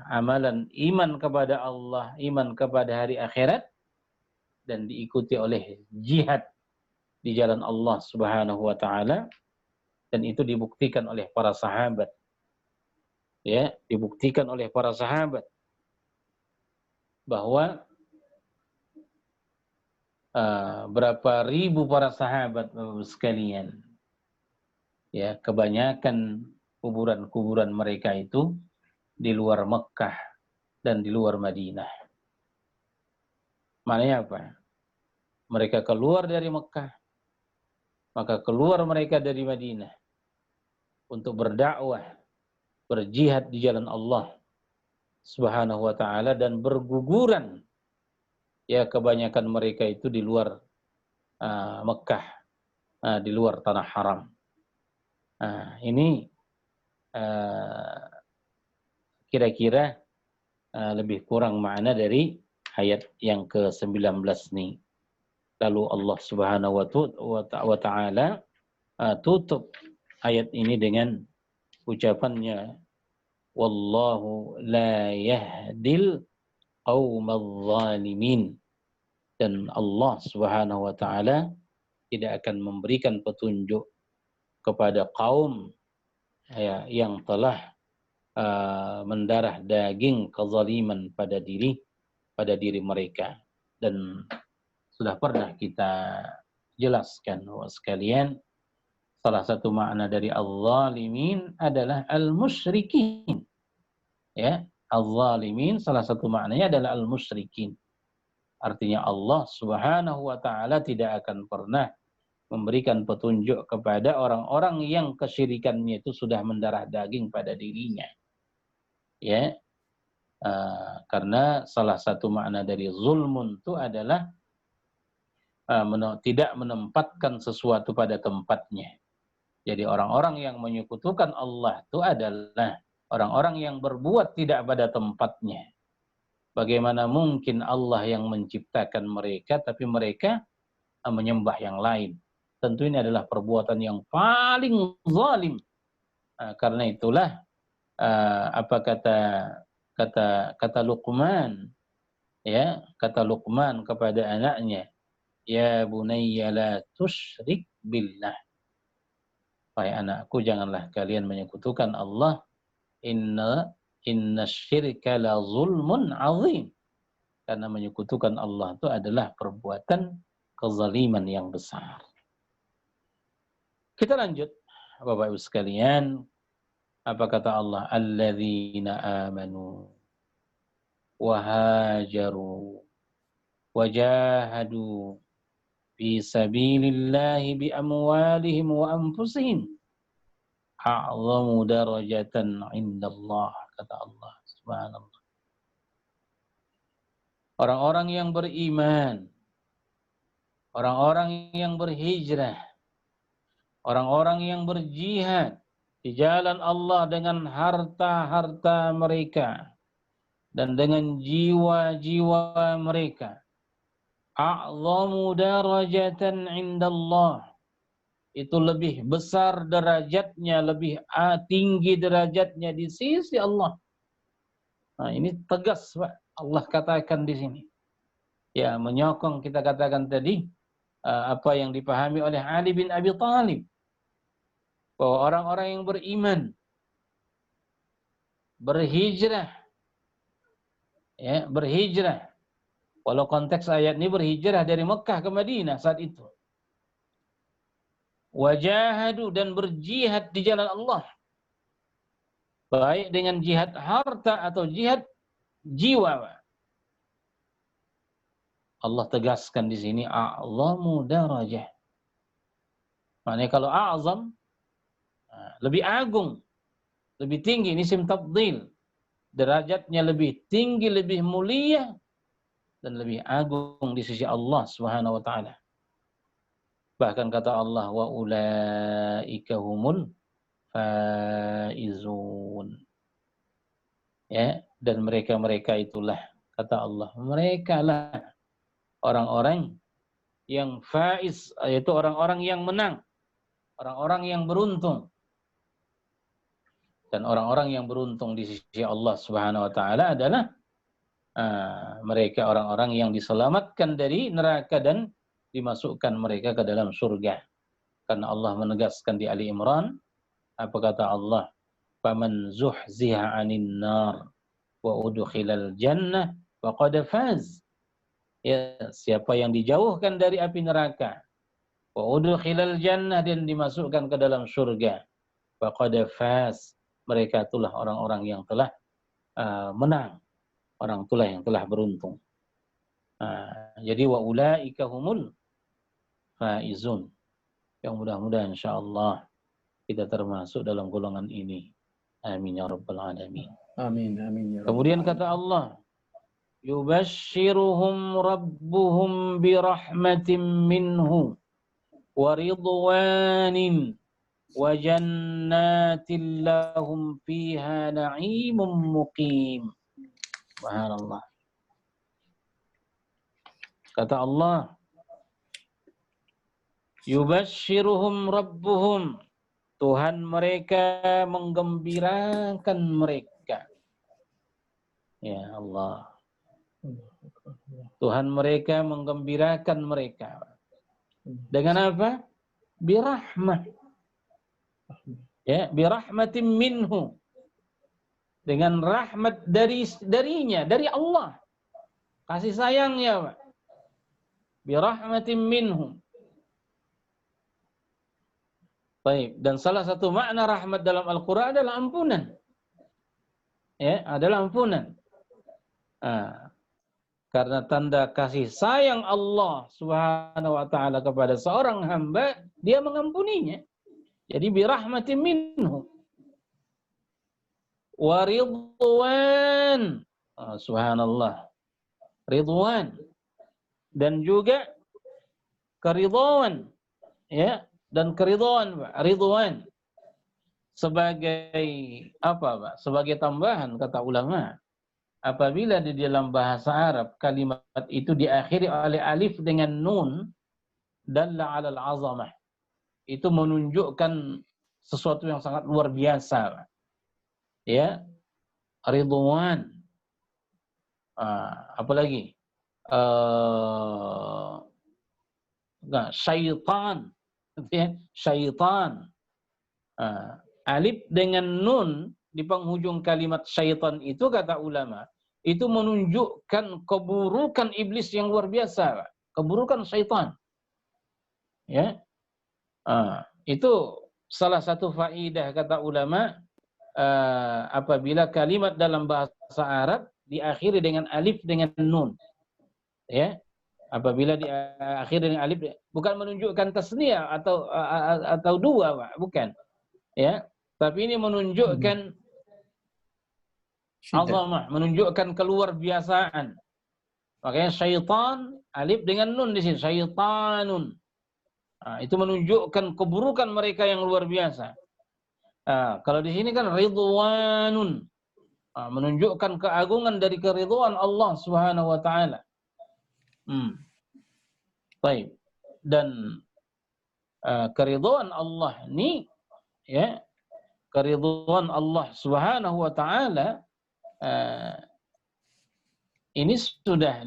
amalan iman kepada Allah, iman kepada hari akhirat, dan diikuti oleh jihad di jalan Allah Subhanahu wa taala, dan itu dibuktikan oleh para sahabat. Ya, dibuktikan oleh para sahabat bahwa berapa ribu para sahabat sekalian, ya, kebanyakan kuburan-kuburan mereka itu di luar Mekah dan di luar Madinah. Maknanya apa? Mereka keluar dari Mekah, maka keluar mereka dari Madinah untuk berdakwah, berjihad di jalan Allah Subhanahu wa taala, dan berguguran ya kebanyakan mereka itu di luar Mekah, di luar tanah haram. Ini kira-kira lebih kurang makna dari ayat yang ke-19 nih. Lalu Allah Subhanahu wa taala tutup ayat ini dengan ucapannya, wallahu la yahdil qaumadz zalimin. Dan Allah Subhanahu wa taala tidak akan memberikan petunjuk kepada kaum ya, yang telah mendarah daging kezaliman pada diri mereka. Dan sudah pernah kita jelaskan bahwa sekalian, salah satu makna dari al-zalimin adalah al-musyrikin. Ya, al-zalimin salah satu maknanya adalah al-musyrikin. Artinya Allah Subhanahu wa taala tidak akan pernah memberikan petunjuk kepada orang-orang yang kesyirikannya itu sudah mendarah daging pada dirinya. Ya, karena salah satu makna dari zulmun itu adalah tidak menempatkan sesuatu pada tempatnya. Jadi orang-orang yang menyekutukan Allah itu adalah orang-orang yang berbuat tidak pada tempatnya. Bagaimana mungkin Allah yang menciptakan mereka, tapi mereka menyembah yang lain? Tentu ini adalah perbuatan yang paling zalim Karena itulah apa kata Luqman, ya, kata Luqman kepada anaknya, ya bunayya la tusyrik billah. Wahai anakku, janganlah kalian menyekutukan Allah. Inna syirka la zulmun azim. Karena menyekutukan Allah itu adalah perbuatan kezaliman yang besar. Kita lanjut, Bapak Ibu sekalian. Apa kata Allah? Alladzina amanu wa hajaru wa jahadu fi sabilillahi bi amwalihim wa anfusihim a'zamu darajatan indallah, kata Allah subhanallah. Orang-orang yang beriman, orang-orang yang berhijrah, orang-orang yang berjihad di jalan Allah dengan harta-harta mereka dan dengan jiwa-jiwa mereka, a'zamu darajatan indallah, itu lebih besar derajatnya, lebih tinggi derajatnya di sisi Allah. Nah, ini tegas, Pak, Allah katakan di sini. Ya, menyokong kita katakan tadi apa yang dipahami oleh Ali bin Abi Thalib, bahwa orang-orang yang beriman, berhijrah, ya, berhijrah. Walau konteks ayat ini berhijrah dari Mekah ke Madinah saat itu. Wajahadu, dan berjihad di jalan Allah. Baik dengan jihad harta atau jihad jiwa. Allah tegaskan di sini a'zamu darajah. Maknanya kalau a'zam lebih agung, lebih tinggi, ini isim tafdhil. Derajatnya lebih tinggi, lebih mulia dan lebih agung di sisi Allah Subhanahu wa taala. Bahkan kata Allah, wa ulaika humul faizun. Ya, dan mereka-mereka itulah, kata Allah, mereka lah orang-orang yang faiz, yaitu orang-orang yang menang, orang-orang yang beruntung. Dan orang-orang yang beruntung di sisi Allah Subhanahu wa taala adalah mereka orang-orang yang diselamatkan dari neraka dan dimasukkan mereka ke dalam surga. Karena Allah menegaskan di Ali Imran, apa kata Allah? Faman zuhziha 'anil nar wa udkhilal jannah faqad faz. Ya, siapa yang dijauhkan dari api neraka, wa udkhilal jannah, dan dimasukkan ke dalam surga, faqad faz, mereka itulah orang-orang yang telah menang, orang itulah yang telah beruntung. Jadi wa ulaika humul faizun. Yang mudah-mudahan insyaallah kita termasuk dalam golongan ini. Amin ya rabbal alamin. Amin amin ya rabbal. Kemudian kata Allah, yubashshiruhum rabbuhum birahmatin minhu wa ridwanin wa jannatin lahum fiha na'imun muqim. Subhanallah. Kata Allah, yubashshiruhum rabbuhum, Tuhan mereka menggembirakan mereka. Ya Allah. Tuhan mereka menggembirakan mereka. Dengan apa? Birahmah. Ya, birahmatin minhu. Dengan rahmat darinya, dari Allah. Kasih sayangnya, Pak. Birahmatin minhu. Baik, dan salah satu makna rahmat dalam Al-Quran adalah ampunan. Ya, adalah ampunan. Karena tanda kasih sayang Allah Subhanahu wa taala kepada seorang hamba, dia mengampuninya. Jadi birahmatin minhu. Wa ridwan. Subhanallah. Ridwan. Dan juga keridhaan, ya, dan keridhaan, ridwan sebagai apa, Pak? Sebagai tambahan, kata ulama, apabila di dalam bahasa Arab kalimat itu diakhiri oleh alif dengan nun, dalla 'alal 'azamah, itu menunjukkan sesuatu yang sangat luar biasa. Ya, ridwan. Apalagi? Syaitan. Ya, syaitan. Alif dengan nun di penghujung kalimat syaitan itu, kata ulama, itu menunjukkan keburukan iblis yang luar biasa, keburukan syaitan. Ya, itu salah satu faidah, kata ulama, apabila kalimat dalam bahasa Arab diakhiri dengan alif dengan nun, ya, apabila diakhiri dengan alif, bukan menunjukkan tasniyah atau dua, Pak, bukan, ya, tapi ini menunjukkan azamah, menunjukkan keluar biasaan. Makanya syaitan alif dengan nun di sini, syaitanun. Itu menunjukkan keburukan mereka yang luar biasa. Kalau di sini kan ridwanun, menunjukkan keagungan dari keridhaan Allah Subhanahu wa taala. Baik. Dan keridhaan Allah ini, ya, keridhaan Allah Subhanahu wa taala ini sudah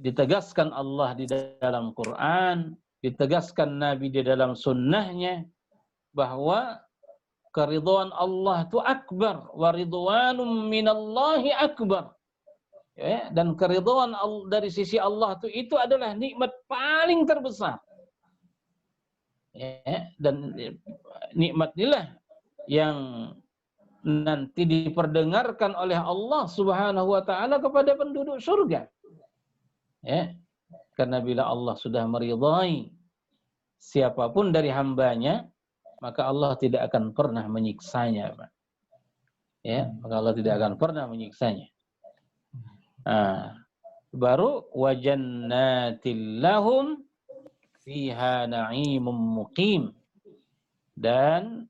ditegaskan Allah di dalam Quran, ditegaskan Nabi di dalam sunnahnya, bahwa keridhaan Allah itu akbar, wa ridwanum minallahi akbar. Ya, dan keridhaan dari sisi Allah itu adalah nikmat paling terbesar. Ya, dan nikmat inilah yang nanti diperdengarkan oleh Allah Subhanahu wa taala kepada penduduk surga. Ya. Karena bila Allah sudah meridhai siapapun dari hambanya, maka Allah tidak akan pernah menyiksanya, Pak. Ya, maka Allah tidak akan pernah menyiksanya. Baru wajannatil lahum fiha na'imun muqim. Dan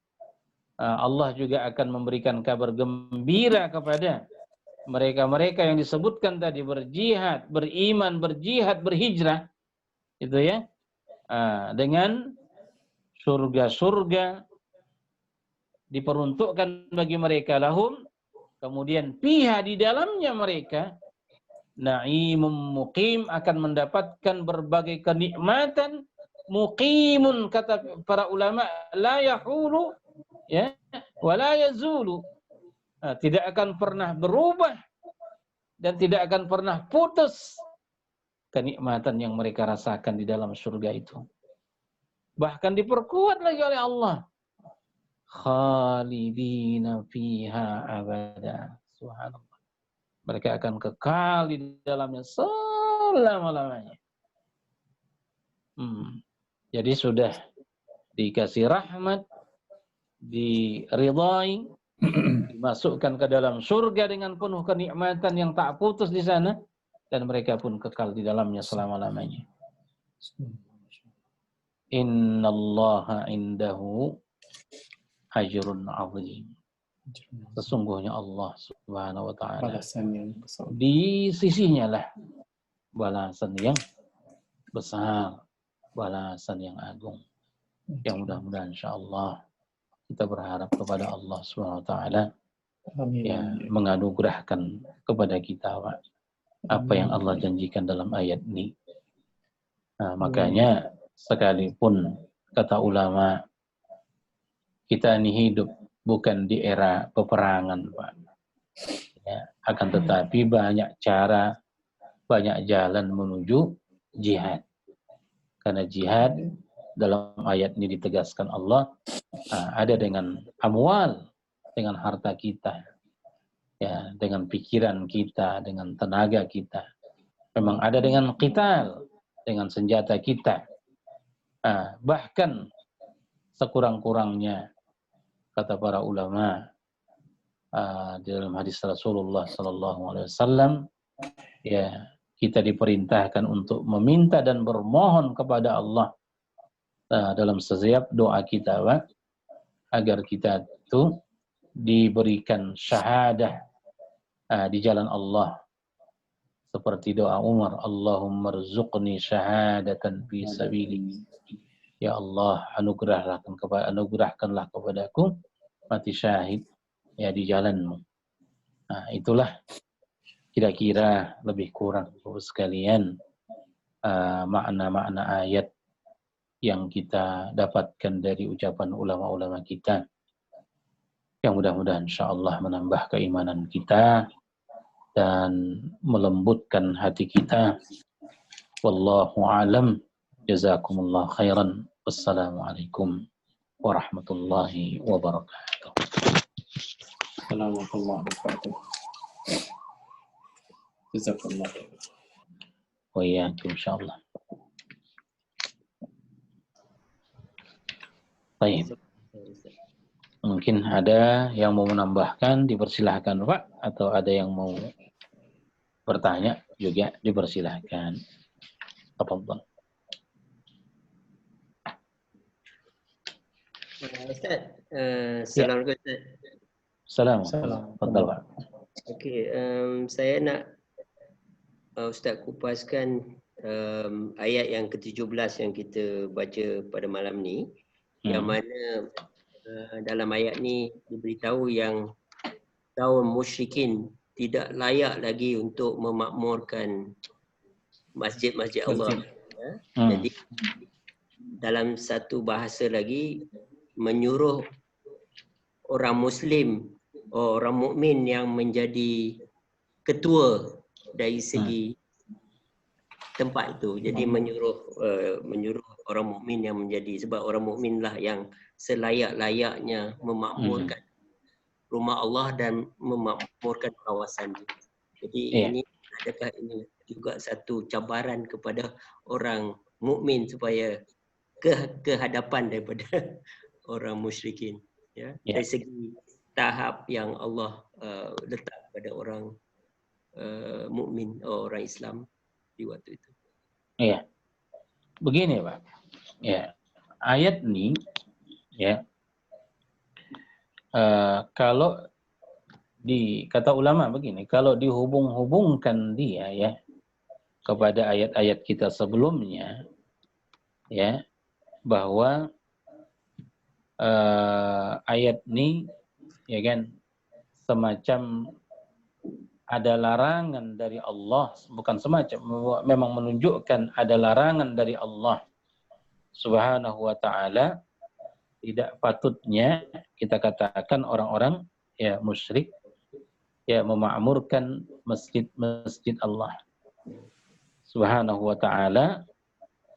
Allah juga akan memberikan kabar gembira kepada mereka-mereka yang disebutkan tadi, berjihad, beriman, berjihad, berhijrah, itu ya, dengan surga-surga diperuntukkan bagi mereka, lahum, kemudian fiha, di dalamnya mereka, na'imum muqim, akan mendapatkan berbagai kenikmatan, muqimun, kata para ulama, la yahulu, ya, wala yazulu, tidak akan pernah berubah dan tidak akan pernah putus kenikmatan yang mereka rasakan di dalam surga itu. Bahkan diperkuat lagi oleh Allah, khalidina fiha abada. Subhanallah. Mereka akan kekal di dalamnya selama-lamanya. Jadi sudah dikasih rahmat, diridhai, dimasukkan ke dalam surga dengan penuh kenikmatan yang tak putus di sana, dan mereka pun kekal di dalamnya selama-lamanya. Innallaha indahu ajrun azim. Sesungguhnya Allah Subhanahu wa taala, di sisinya lah balasan yang besar, balasan yang agung. Yang mudah-mudahan insyaallah kita berharap kepada Allah Subhanahu wa taala, ya, menganugerahkan kepada kita, Pak, apa yang Allah janjikan dalam ayat ini. Makanya sekalipun kata ulama, kita ini hidup bukan di era peperangan, Pak. Ya, akan tetapi banyak cara, banyak jalan menuju jihad. Karena jihad dalam ayat ini ditegaskan Allah, ada dengan amwal, dengan harta kita, ya, dengan pikiran kita, dengan tenaga kita. Memang ada dengan qital, dengan senjata kita. Bahkan sekurang-kurangnya, kata para ulama, di dalam hadis Rasulullah sallallahu alaihi wasallam, ya, kita diperintahkan untuk meminta dan bermohon kepada Allah dalam setiap doa kita, Pak, agar kita itu diberikan syahadah di jalan Allah, seperti doa Umar, Allahumma rzuqni syahadatan fi sabilik. Ya Allah, anugerahkanlah kepadaku mati syahid ya di jalan-Mu. Nah, itulah kira-kira lebih kurang sekalian makna-makna ayat yang kita dapatkan dari ucapan ulama-ulama kita, yang mudah-mudahan insyaallah menambah keimanan kita dan melembutkan hati kita. Wallahu alam. Jazakumullah khairan. Wassalamualaikum warahmatullahi wabarakatuh. Assalamualaikum warahmatullahi wabarakatuh. Jazakallah. Wa iyyakum insyaallah. Baik. Mungkin ada yang mau menambahkan, dipersilahkan Pak, atau ada yang mau bertanya juga dipersilahkan. Tafadhal. Ustaz, Assalamualaikum Ustaz. Assalamualaikum. Tafadhal Pak. Okey, saya nak Ustaz kupaskan ayat yang ke-17 yang kita baca pada malam ni, yang mana dalam ayat ni diberitahu yang kaum musyrikin tidak layak lagi untuk memakmurkan masjid-masjid Allah. Jadi dalam satu bahasa lagi, menyuruh orang Muslim, orang mukmin yang menjadi ketua dari segi tempat itu. Jadi menyuruh orang mukmin yang menjadi, sebab orang mukmin lah yang selayak-layaknya memakmurkan rumah Allah dan memakmurkan kawasan itu. Jadi ini adakah ini juga satu cabaran kepada orang mukmin supaya ke hadapan daripada orang musyrikin, ya, dari segi tahap yang Allah letak pada orang mukmin, orang Islam di waktu itu. Iya. Begini, Pak. Ya. Ayat ini ya, kalau kata ulama begini, kalau dihubung-hubungkan dia ya kepada ayat-ayat kita sebelumnya, ya, bahwa ayat ini ya kan semacam ada larangan dari Allah, bukan semacam, memang menunjukkan ada larangan dari Allah Subhanahu wa ta'ala. Tidak patutnya kita katakan orang-orang ya musyrik ya memakmurkan masjid-masjid Allah Subhanahu wa ta'ala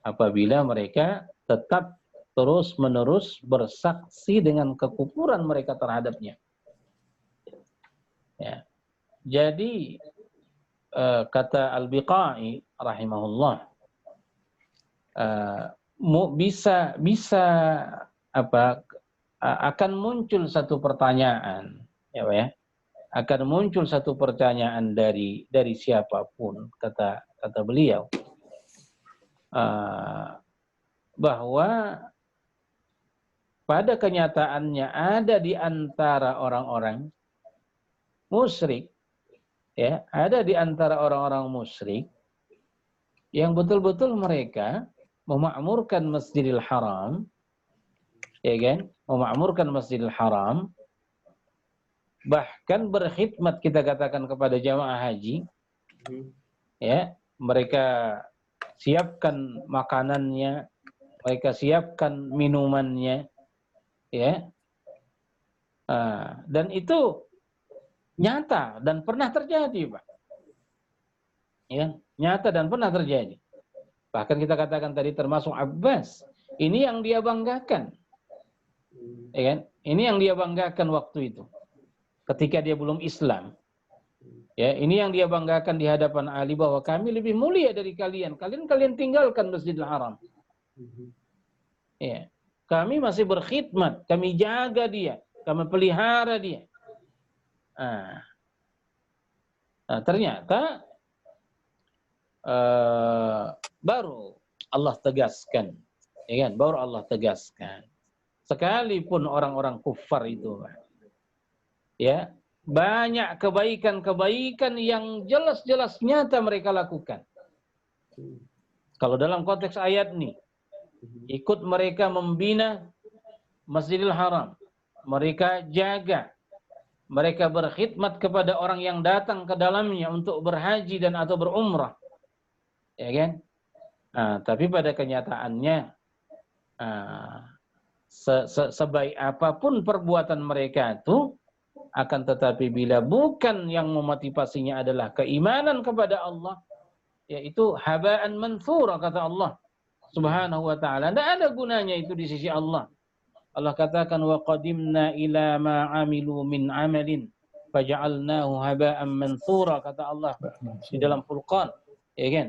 apabila mereka tetap terus-menerus bersaksi dengan kekufuran mereka terhadapnya. Ya. Jadi kata Al-Biqai rahimahullah, bisa apa, akan muncul satu pertanyaan, ya, akan muncul satu pertanyaan dari siapapun, kata beliau, bahwa pada kenyataannya ada di antara orang-orang musyrik, ya, ada di antara orang-orang musyrik yang betul-betul mereka memakmurkan Masjidil Haram, ya kan, memakmurkan Masjidil Haram, bahkan berkhidmat kita katakan kepada jamaah haji, ya, mereka siapkan makanannya, mereka siapkan minumannya, ya, dan itu nyata dan pernah terjadi, Pak. Ya, nyata dan pernah terjadi. Bahkan kita katakan tadi termasuk Abbas. Ini yang dia banggakan. Ya kan? Ini yang dia banggakan waktu itu. Ketika dia belum Islam. Ya, ini yang dia banggakan di hadapan Ali, bahwa kami lebih mulia dari kalian. Kalian tinggalkan Masjidil Haram. Ya. Kami masih berkhidmat, kami jaga dia, kami pelihara dia. Nah, ternyata baru Allah tegaskan, ya kan? Baru Allah tegaskan. Sekalipun orang-orang kufar itu, ya, banyak kebaikan-kebaikan yang jelas-jelas nyata mereka lakukan. Kalau dalam konteks ayat ini, ikut mereka membina Masjidil Haram, mereka jaga, mereka berkhidmat kepada orang yang datang ke dalamnya untuk berhaji dan atau berumrah, ya kan? Tapi pada kenyataannya sebaik apapun perbuatan mereka itu, akan tetapi bila bukan yang memotivasinya adalah keimanan kepada Allah, yaitu haba'an manthura, kata Allah Subhanahu wa ta'ala, tidak ada gunanya itu di sisi Allah. Allah katakan wa qadimna ila ma amilu min amalin faja'alnahu haba'an manthura, kata Allah di dalam Furqan, ya kan?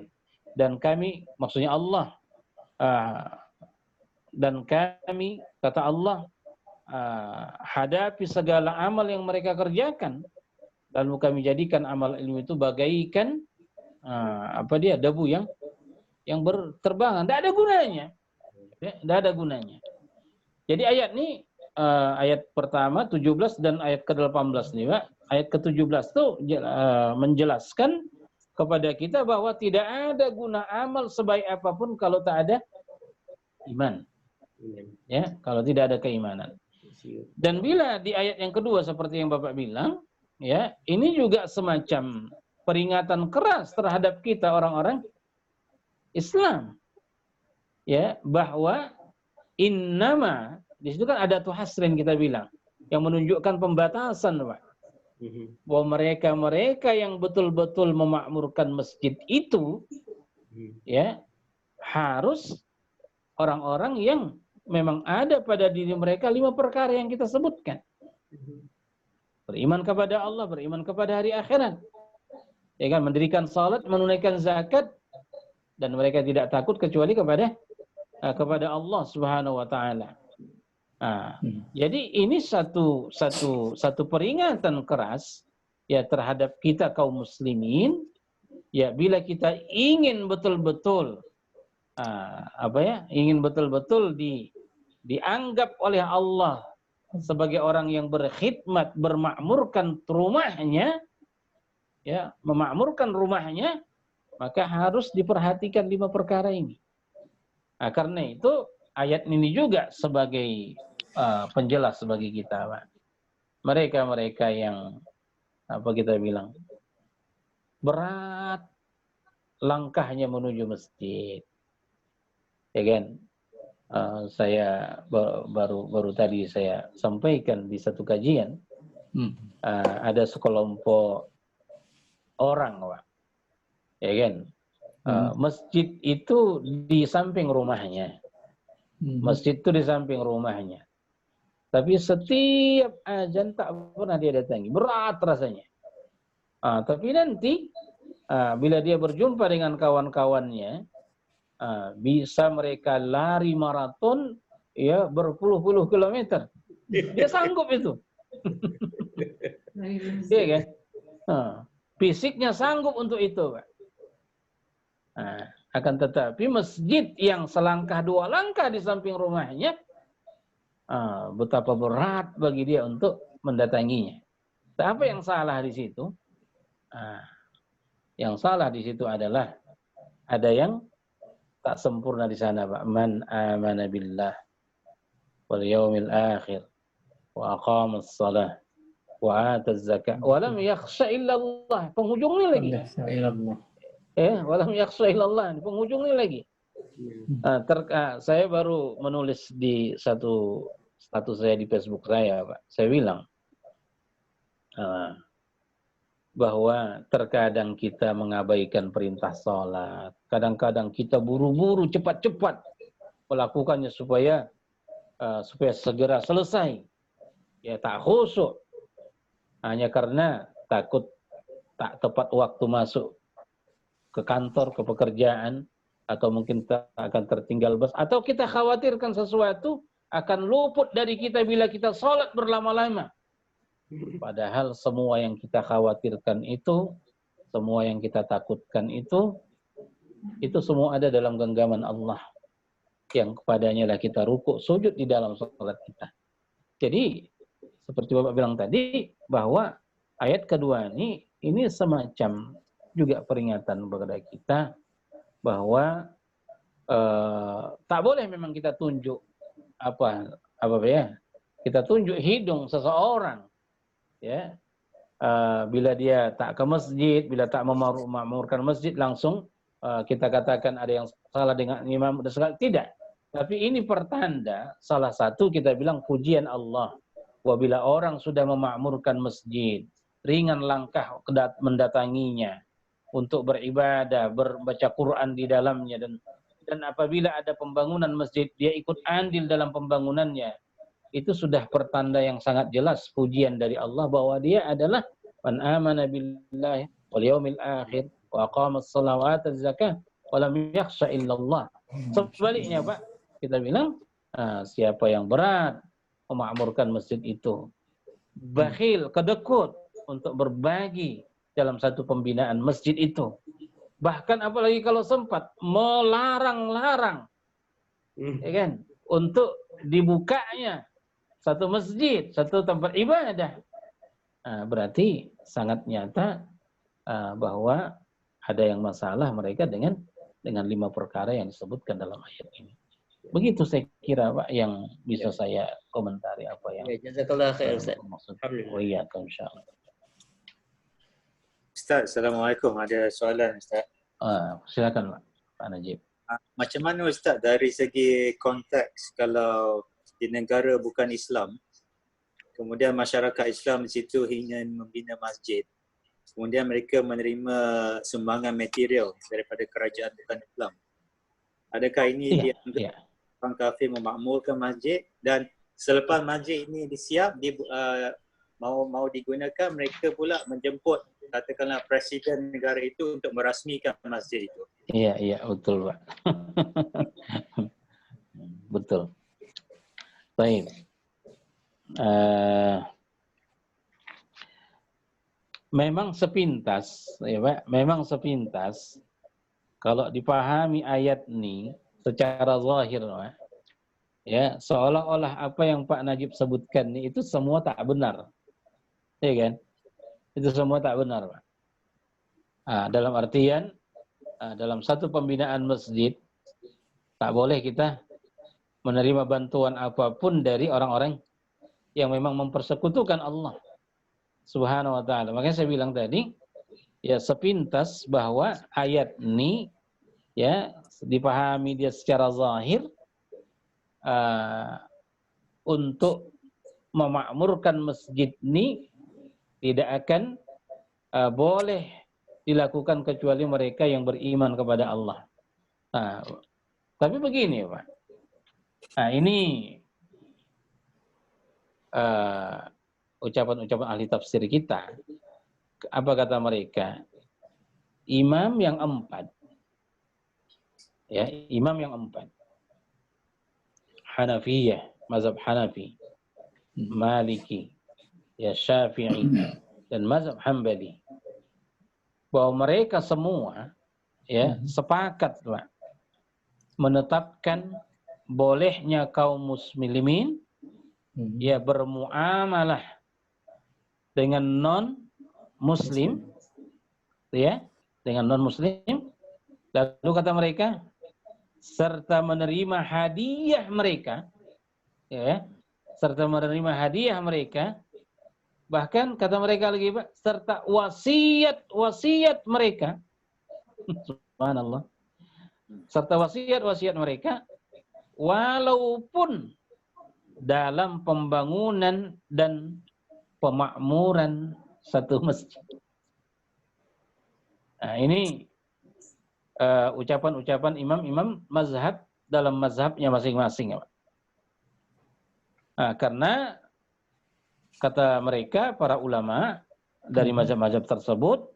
Dan kami, maksudnya Allah, dan kami, kata Allah, hadapi segala amal yang mereka kerjakan, lalu kami jadikan amal ilmu itu bagaikan debu yang berterbangan, tidak ada gunanya, tidak ada gunanya. Jadi ayat ini, ayat pertama 17 dan ayat ke-18 nih, Pak. Ayat ke-17 itu menjelaskan kepada kita bahwa tidak ada guna amal sebaik apapun kalau tak ada iman. Ya, kalau tidak ada keimanan. Dan bila di ayat yang kedua seperti yang Bapak bilang, ya, ini juga semacam peringatan keras terhadap kita orang-orang Islam. Ya, bahwa innama, di situ kan ada tuhasrin kita bilang, yang menunjukkan pembatasan, Pak. Bahwa mereka yang betul-betul memakmurkan masjid itu, ya, harus orang-orang yang memang ada pada diri mereka 5 perkara yang kita sebutkan. Beriman kepada Allah, beriman kepada hari akhirat, ya kan, mendirikan salat, menunaikan zakat, dan mereka tidak takut kecuali kepada Allah Subhanahu wa ta'ala. Jadi ini satu peringatan keras, ya, terhadap kita kaum muslimin, ya, bila kita ingin betul-betul ingin betul-betul dianggap oleh Allah sebagai orang yang berkhidmat, bermakmurkan rumahnya, ya, memakmurkan rumahnya, maka harus diperhatikan 5 perkara ini. Karena itu ayat ini juga sebagai penjelas bagi kita, Pak. Mereka yang kita bilang berat langkahnya menuju masjid, ya kan? Saya baru tadi saya sampaikan di satu kajian, ada sekelompok orang, Pak, ya kan? Masjid itu di samping rumahnya. Masjid itu di samping rumahnya. Tapi setiap azan tak pernah dia datangi. Berat rasanya. Tapi nanti bila dia berjumpa dengan kawan-kawannya, bisa mereka lari maraton, ya, berpuluh-puluh kilometer. Dia sanggup itu. Iya kan? Fisiknya sanggup untuk itu, Pak. Akan tetapi masjid yang selangkah 2 langkah di samping rumahnya, betapa berat bagi dia untuk mendatanginya. Apa yang salah di situ? Yang salah di situ adalah ada yang tak sempurna di sana, Pak. Man amana billah wal yaumil akhir wa aqamas shalah wa ataz zakah wa lam yakhsha illa Allah. Penghujungnya lagi. Walam yakhsha illallah, di penghujungnya lagi. Saya baru menulis di satu status saya di Facebook saya, Pak. Saya bilang bahwa terkadang kita mengabaikan perintah sholat, kadang-kadang kita buru-buru cepat-cepat melakukannya supaya segera selesai, ya, tak khusyuk, hanya karena takut tak tepat waktu masuk ke kantor, ke pekerjaan, atau mungkin akan tertinggal bus, atau kita khawatirkan sesuatu akan luput dari kita bila kita sholat berlama-lama. Padahal semua yang kita khawatirkan itu, semua yang kita takutkan itu semua ada dalam genggaman Allah, yang kepadanya lah kita rukuk sujud di dalam sholat kita. Jadi seperti Bapak bilang tadi, bahwa ayat kedua ini semacam juga peringatan kepada kita bahwa tak boleh memang kita tunjuk apa ya? Kita tunjuk hidung seseorang, ya. Bila dia tak ke masjid, bila tak memakmurkan masjid, langsung kita katakan ada yang salah dengan imam dan segala. Tidak. Tapi ini pertanda, salah satu kita bilang pujian Allah. Wabila orang sudah memakmurkan masjid, ringan langkah mendatanginya untuk beribadah, membaca Quran di dalamnya, dan apabila ada pembangunan masjid, dia ikut andil dalam pembangunannya. Itu sudah pertanda yang sangat jelas pujian dari Allah bahwa dia adalah man amana billahi wal yaumil akhir wa aqamas salawat az-zakah wa lam yakhsha illallah. Sebaliknya Pak, kita bilang siapa yang berat memakmurkan masjid itu, bakhil, kedekut untuk berbagi dalam satu pembinaan masjid itu. Bahkan apalagi kalau sempat melarang-larang, ya kan, untuk dibukanya satu masjid, satu tempat ibadah. Berarti sangat nyata bahwa ada yang masalah mereka dengan 5 perkara yang disebutkan dalam ayat ini. Begitu saya kira Pak yang bisa saya komentari apa yang jazakallah khair Ustaz. Oh iya, insyaallah. Ustaz, Assalamualaikum. Ada soalan Ustaz. Silakan Pak Najib. Macam mana Ustaz dari segi konteks kalau di negara bukan Islam, kemudian masyarakat Islam di situ ingin membina masjid, kemudian mereka menerima sumbangan material daripada kerajaan bukan Islam. Adakah ini orang kafir memakmurkan masjid, dan selepas masjid ini disiap, mau digunakan, mereka pula menjemput katakanlah presiden negara itu untuk merasmikan masjid itu? Iya, betul Pak. Betul. Baik. Memang sepintas, ya Pak, memang sepintas kalau dipahami ayat ini secara zahir, Pak, ya, seolah-olah apa yang Pak Najib sebutkan ini itu semua tak benar. Ya kan? Itu semua tak benar, Pak. Dalam artian dalam satu pembinaan masjid tak boleh kita menerima bantuan apapun dari orang-orang yang memang mempersekutukan Allah Subhanahu wa taala. Makanya saya bilang tadi, ya sepintas bahwa ayat ini ya dipahami dia secara zahir untuk memakmurkan masjid ini tidak akan boleh dilakukan kecuali mereka yang beriman kepada Allah. Tapi begini Pak, ini ucapan-ucapan ahli tafsir kita. Apa kata mereka? Imam yang 4, ya, imam yang 4. Hanafiyah, mazhab Hanafi, Maliki, ya Syafi'i, dan mazhab Hambali. Bahwa mereka semua ya sepakat Pak, menetapkan bolehnya kaum muslimin ya bermuamalah dengan non-muslim, ya, dengan non-muslim. Lalu kata mereka, serta menerima hadiah mereka, ya, serta menerima hadiah mereka. Bahkan kata mereka lagi Pak, serta wasiat mereka. Subhanallah. Serta wasiat mereka, walaupun dalam pembangunan dan pemakmuran satu masjid. Ini ucapan-ucapan imam-imam mazhab dalam mazhabnya masing-masing. Karena kata mereka, para ulama dari mazhab-mazhab tersebut,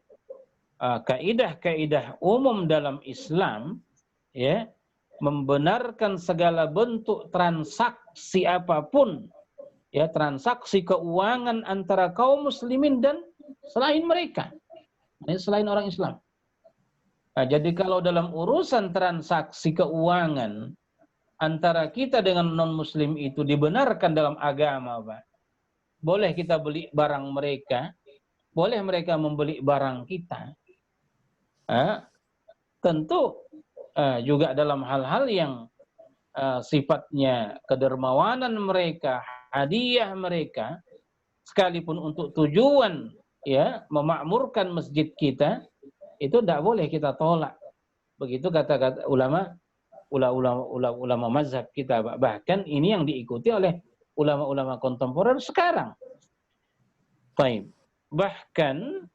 kaidah-kaidah umum dalam Islam ya membenarkan segala bentuk transaksi apapun, ya, transaksi keuangan antara kaum muslimin dan selain mereka, selain orang Islam. Jadi kalau dalam urusan transaksi keuangan antara kita dengan non-muslim itu dibenarkan dalam agama, Pak. Boleh kita beli barang mereka, boleh mereka membeli barang kita. Tentu juga dalam hal-hal yang sifatnya kedermawanan mereka, hadiah mereka, sekalipun untuk tujuan ya memakmurkan masjid kita, itu tidak boleh kita tolak. Begitu kata-kata ulama mazhab kita. Bahkan ini yang diikuti oleh ulama-ulama kontemporer sekarang. Baik. Bahkan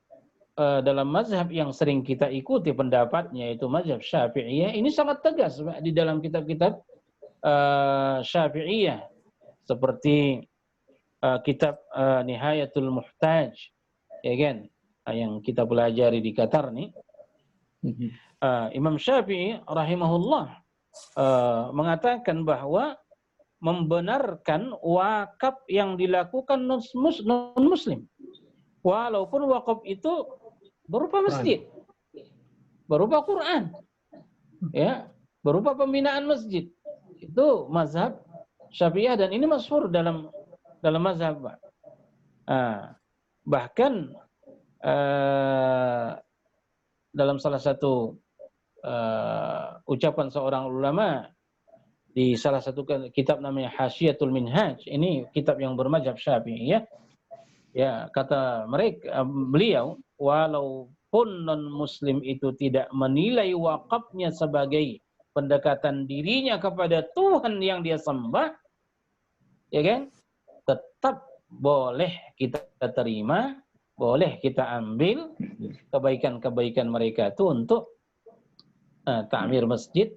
dalam mazhab yang sering kita ikuti pendapatnya, itu mazhab Syafi'iyah, ini sangat tegas di dalam kitab-kitab Syafi'iyah, seperti kitab Nihayatul Muhtaj, ya kan, yang kita pelajari di Qatar nih. Imam Syafi'i rahimahullah mengatakan bahwa membenarkan wakaf yang dilakukan non-muslim, walaupun wakaf itu berupa masjid, berupa Quran, ya, berupa pembinaan masjid. Itu mazhab Syafi'iyah, dan ini masyhur dalam mazhab. Bahkan dalam salah satu ucapan seorang ulama di salah satu kitab namanya Hasyiatul Minhaj, ini kitab yang bermazhab Syafi'iyah, ya, kata beliau, walaupun non-muslim itu tidak menilai wakafnya sebagai pendekatan dirinya kepada Tuhan yang dia sembah, ya kan, tetap boleh kita terima, boleh kita ambil kebaikan-kebaikan mereka itu untuk ta'mir masjid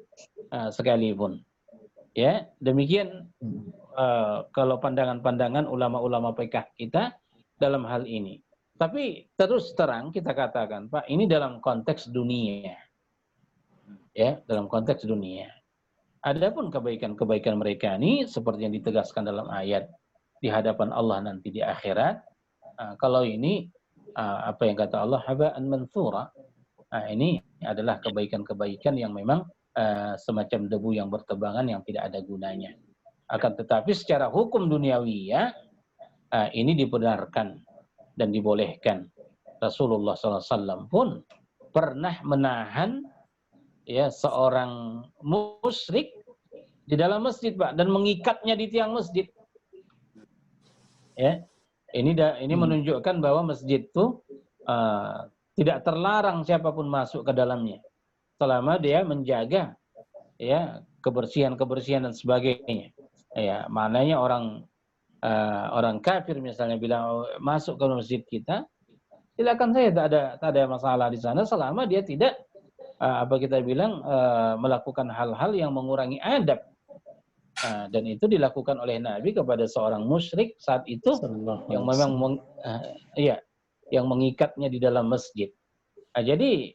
sekalipun. Ya, demikian kalau pandangan-pandangan ulama-ulama fiqh kita dalam hal ini. Tapi terus terang kita katakan, Pak, ini dalam konteks dunia. Ya, dalam konteks dunia. Adapun kebaikan-kebaikan mereka ini seperti yang ditegaskan dalam ayat di hadapan Allah nanti di akhirat. Kalau ini apa yang kata Allah, haba'an mansura. Ini adalah kebaikan-kebaikan yang memang semacam debu yang bertebangan yang tidak ada gunanya. Akan tetapi secara hukum duniawi ya, ini dibenarkan dan dibolehkan. Rasulullah SAW pun pernah menahan ya seorang musyrik di dalam masjid, Pak, dan mengikatnya di tiang masjid. Ya, ini menunjukkan bahwa masjid itu tidak terlarang siapapun masuk ke dalamnya, selama dia menjaga ya kebersihan dan sebagainya. Ya, maknanya orang kafir misalnya bilang masuk ke masjid kita, silakan saja, tak ada masalah di sana selama dia tidak melakukan hal-hal yang mengurangi adab. Dan itu dilakukan oleh Nabi kepada seorang musyrik saat itu yang memang yang mengikatnya di dalam masjid. Jadi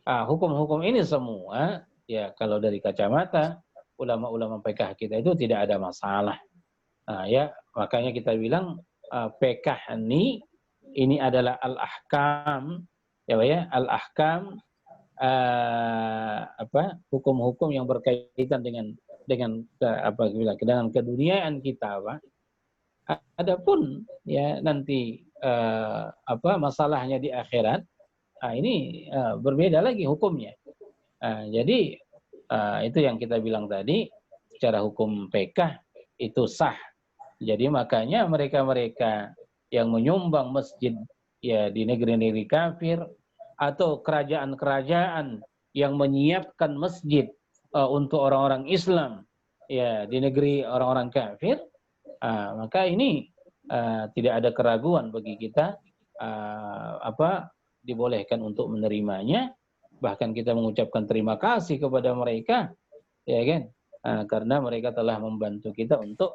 hukum-hukum ini semua ya kalau dari kacamata ulama-ulama fiqh kita itu tidak ada masalah. Ya, makanya kita bilang fiqh ini adalah al-ahkam, ya, al-ahkam hukum-hukum yang berkaitan dengan keduniaan kita, Pak. Adapun ya nanti masalahnya di akhirat, ini berbeda lagi hukumnya. Jadi itu yang kita bilang tadi, secara hukum fiqh itu sah. Jadi makanya mereka-mereka yang menyumbang masjid ya di negeri-negeri kafir atau kerajaan-kerajaan yang menyiapkan masjid untuk orang-orang Islam ya di negeri orang-orang kafir, maka ini tidak ada keraguan bagi kita dibolehkan untuk menerimanya, bahkan kita mengucapkan terima kasih kepada mereka, ya kan, karena mereka telah membantu kita untuk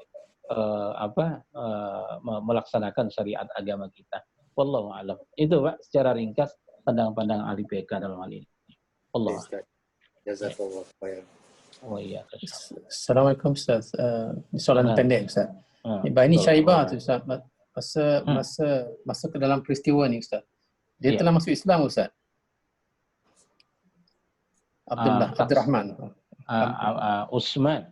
melaksanakan syariat agama kita. Wallahu a'lam. Itu, Pak, secara ringkas pandangan-pandangan ahli PK dalam hal ini. Allah. Jazakallah khairan. Assalamualaikum Ustaz. Soalan pendek Ustaz. Bani Syaibah tu Ustaz, masa ke dalam peristiwa ni Ustaz, dia telah masuk Islam Ustaz. Abdurrahman. Osman.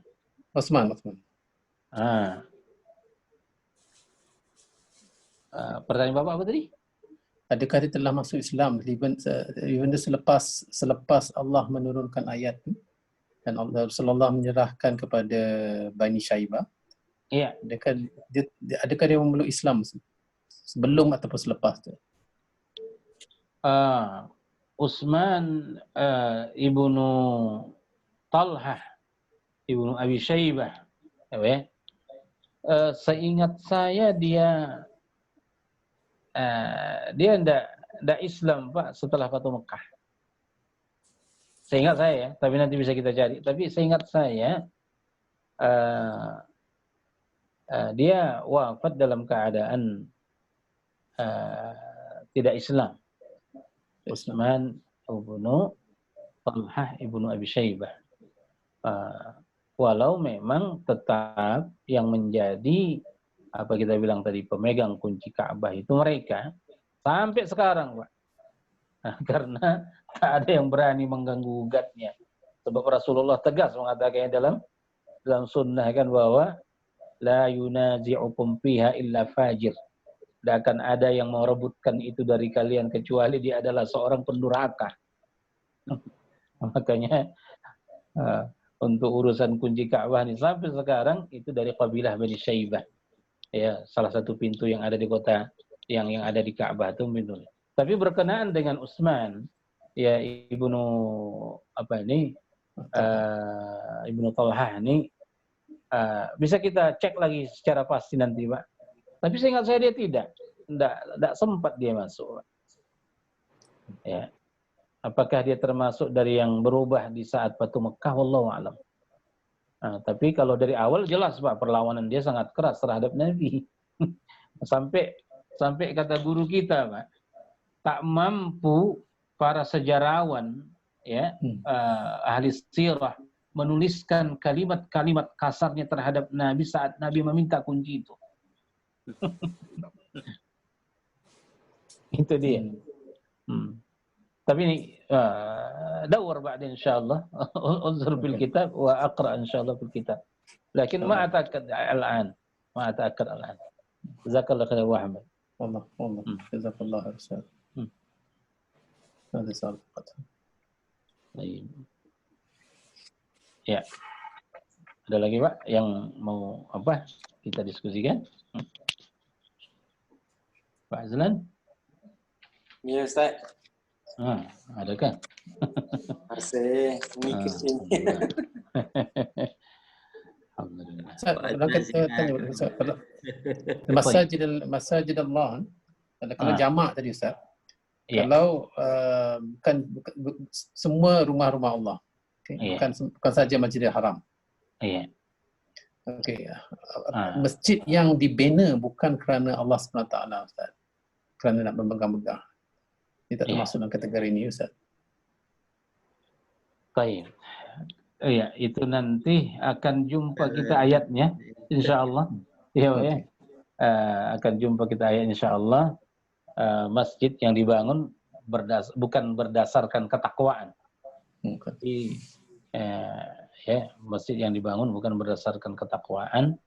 Pertanyaan Bapak apa tadi? Adakah dia telah masuk Islam even selepas Allah menurunkan ayat dan Rasulullah menyerahkan kepada Bani Syaibah. Iya. Adakah dia memeluk Islam sebelum ataupun selepas tu? Utsman ibnu Talhah ibnu Abi Syaibah, seingat saya dia ndak Islam Pak setelah Fatu Mekah. Seingat saya, tapi nanti bisa kita cari. Tapi seingat saya dia wafat dalam keadaan tidak Islam. Utsman ibnu Talhah ibnu Abi Syaibah. Walau memang tetap yang menjadi apa kita bilang tadi pemegang kunci Ka'bah itu mereka sampai sekarang, Pak. Karena tak ada yang berani mengganggu gugatnya. Sebab Rasulullah tegas mengatakannya dalam sunnah kan bahwa la yunazi'ukum fiha illa fajir. Tidak akan ada yang merebutkan itu dari kalian kecuali dia adalah seorang pendurhaka. Makanya untuk urusan kunci Ka'bah ini sampai sekarang itu dari kabilah Bani Syaibah. Ya, salah satu pintu yang ada di kota yang ada di Ka'bah itu pintu. Tapi berkenaan dengan Utsman, ya Ibnu Talhah ini bisa kita cek lagi secara pasti nanti, Pak. Tapi seingat saya dia tidak sempat dia masuk. Ya. Apakah dia termasuk dari yang berubah di saat Fatu Mekah? Wallahu a'lam. Tapi kalau dari awal jelas Pak, perlawanan dia sangat keras terhadap Nabi. sampai kata guru kita, Pak, tak mampu para sejarawan ya ahli sirah menuliskan kalimat-kalimat kasarnya terhadap Nabi saat Nabi meminta kunci itu. Itu dia. Tapi ini dawar ba'da insyaallah. Unzur bil kitab wa aqra insyaallah bil kitab. Lakin ma ata'akkad al-an. Jazakallahu khairan wa ahmad. والله jazakallahu khairan. Ada soal faqat. Ya. Ada lagi Pak yang mau apa kita diskusikan? Pak Azlan? Ya Ustaz. Ada kan? Masih mengikut ini. Alhamdulillah. Masajid Allah, kalau jamak tadi Ustaz. Yeah. Kalau bukan semua rumah-rumah Allah. Okay? Yeah. Bukan saja Masjidil Haram. Iya. Okay. Masjid yang dibina bukan kerana Allah SWT Ustaz. Kerana nak memegang-megang. Ini tak termasuk dalam kategori ini Ustaz. Baik. Iya, itu nanti akan jumpa kita ayatnya insyaallah. Iya, akan jumpa kita ayat insyaallah. Masjid yang dibangun bukan berdasarkan ketakwaan. Jadi masjid yang dibangun bukan berdasarkan ketakwaan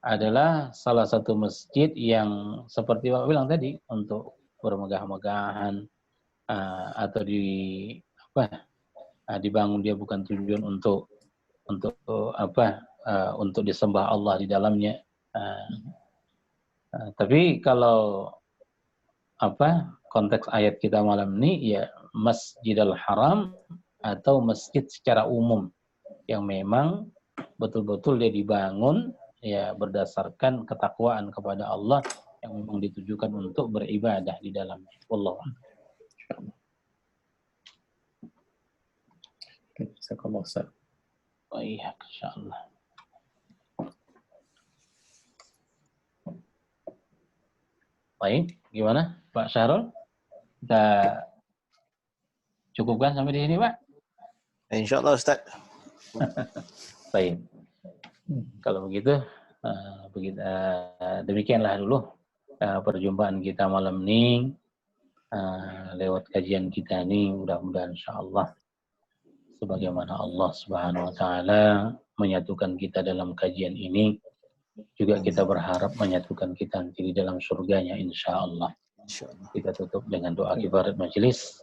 adalah salah satu masjid yang seperti Pak bilang tadi untuk bermegah-megahan atau dibangun dia bukan tujuan untuk disembah Allah di dalamnya. Tapi kalau konteks ayat kita malam ini ya Masjidil Haram atau masjid secara umum yang memang betul-betul dia dibangun ya berdasarkan ketakwaan kepada Allah yang memang ditujukan untuk beribadah di dalamnya. Wallahu a'lam. Jazakallahu khairan. Iya, insyaallah. Baik, gimana Pak Syahrul? Kita cukupkan sampai di sini, Pak? Insyaallah Ustaz. Baik. Kalau begitu, demikianlah dulu perjumpaan kita malam ini lewat kajian kita ini. Mudah-mudahan insyaallah sebagaimana Allah Subhanahu wa taala menyatukan kita dalam kajian ini, juga kita berharap menyatukan kita nanti di dalam surganya insyaallah. Kita tutup dengan doa kifarat majelis.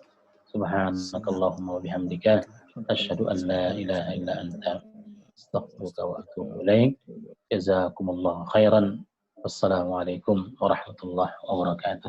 Subhanakallahumma wa bihamdika Asyhadu an la ilaha illa anta astaghfiruka wa atubu ilaik. Jazakumullahu khairan. Wassalamualaikum warahmatullahi wabarakatuh.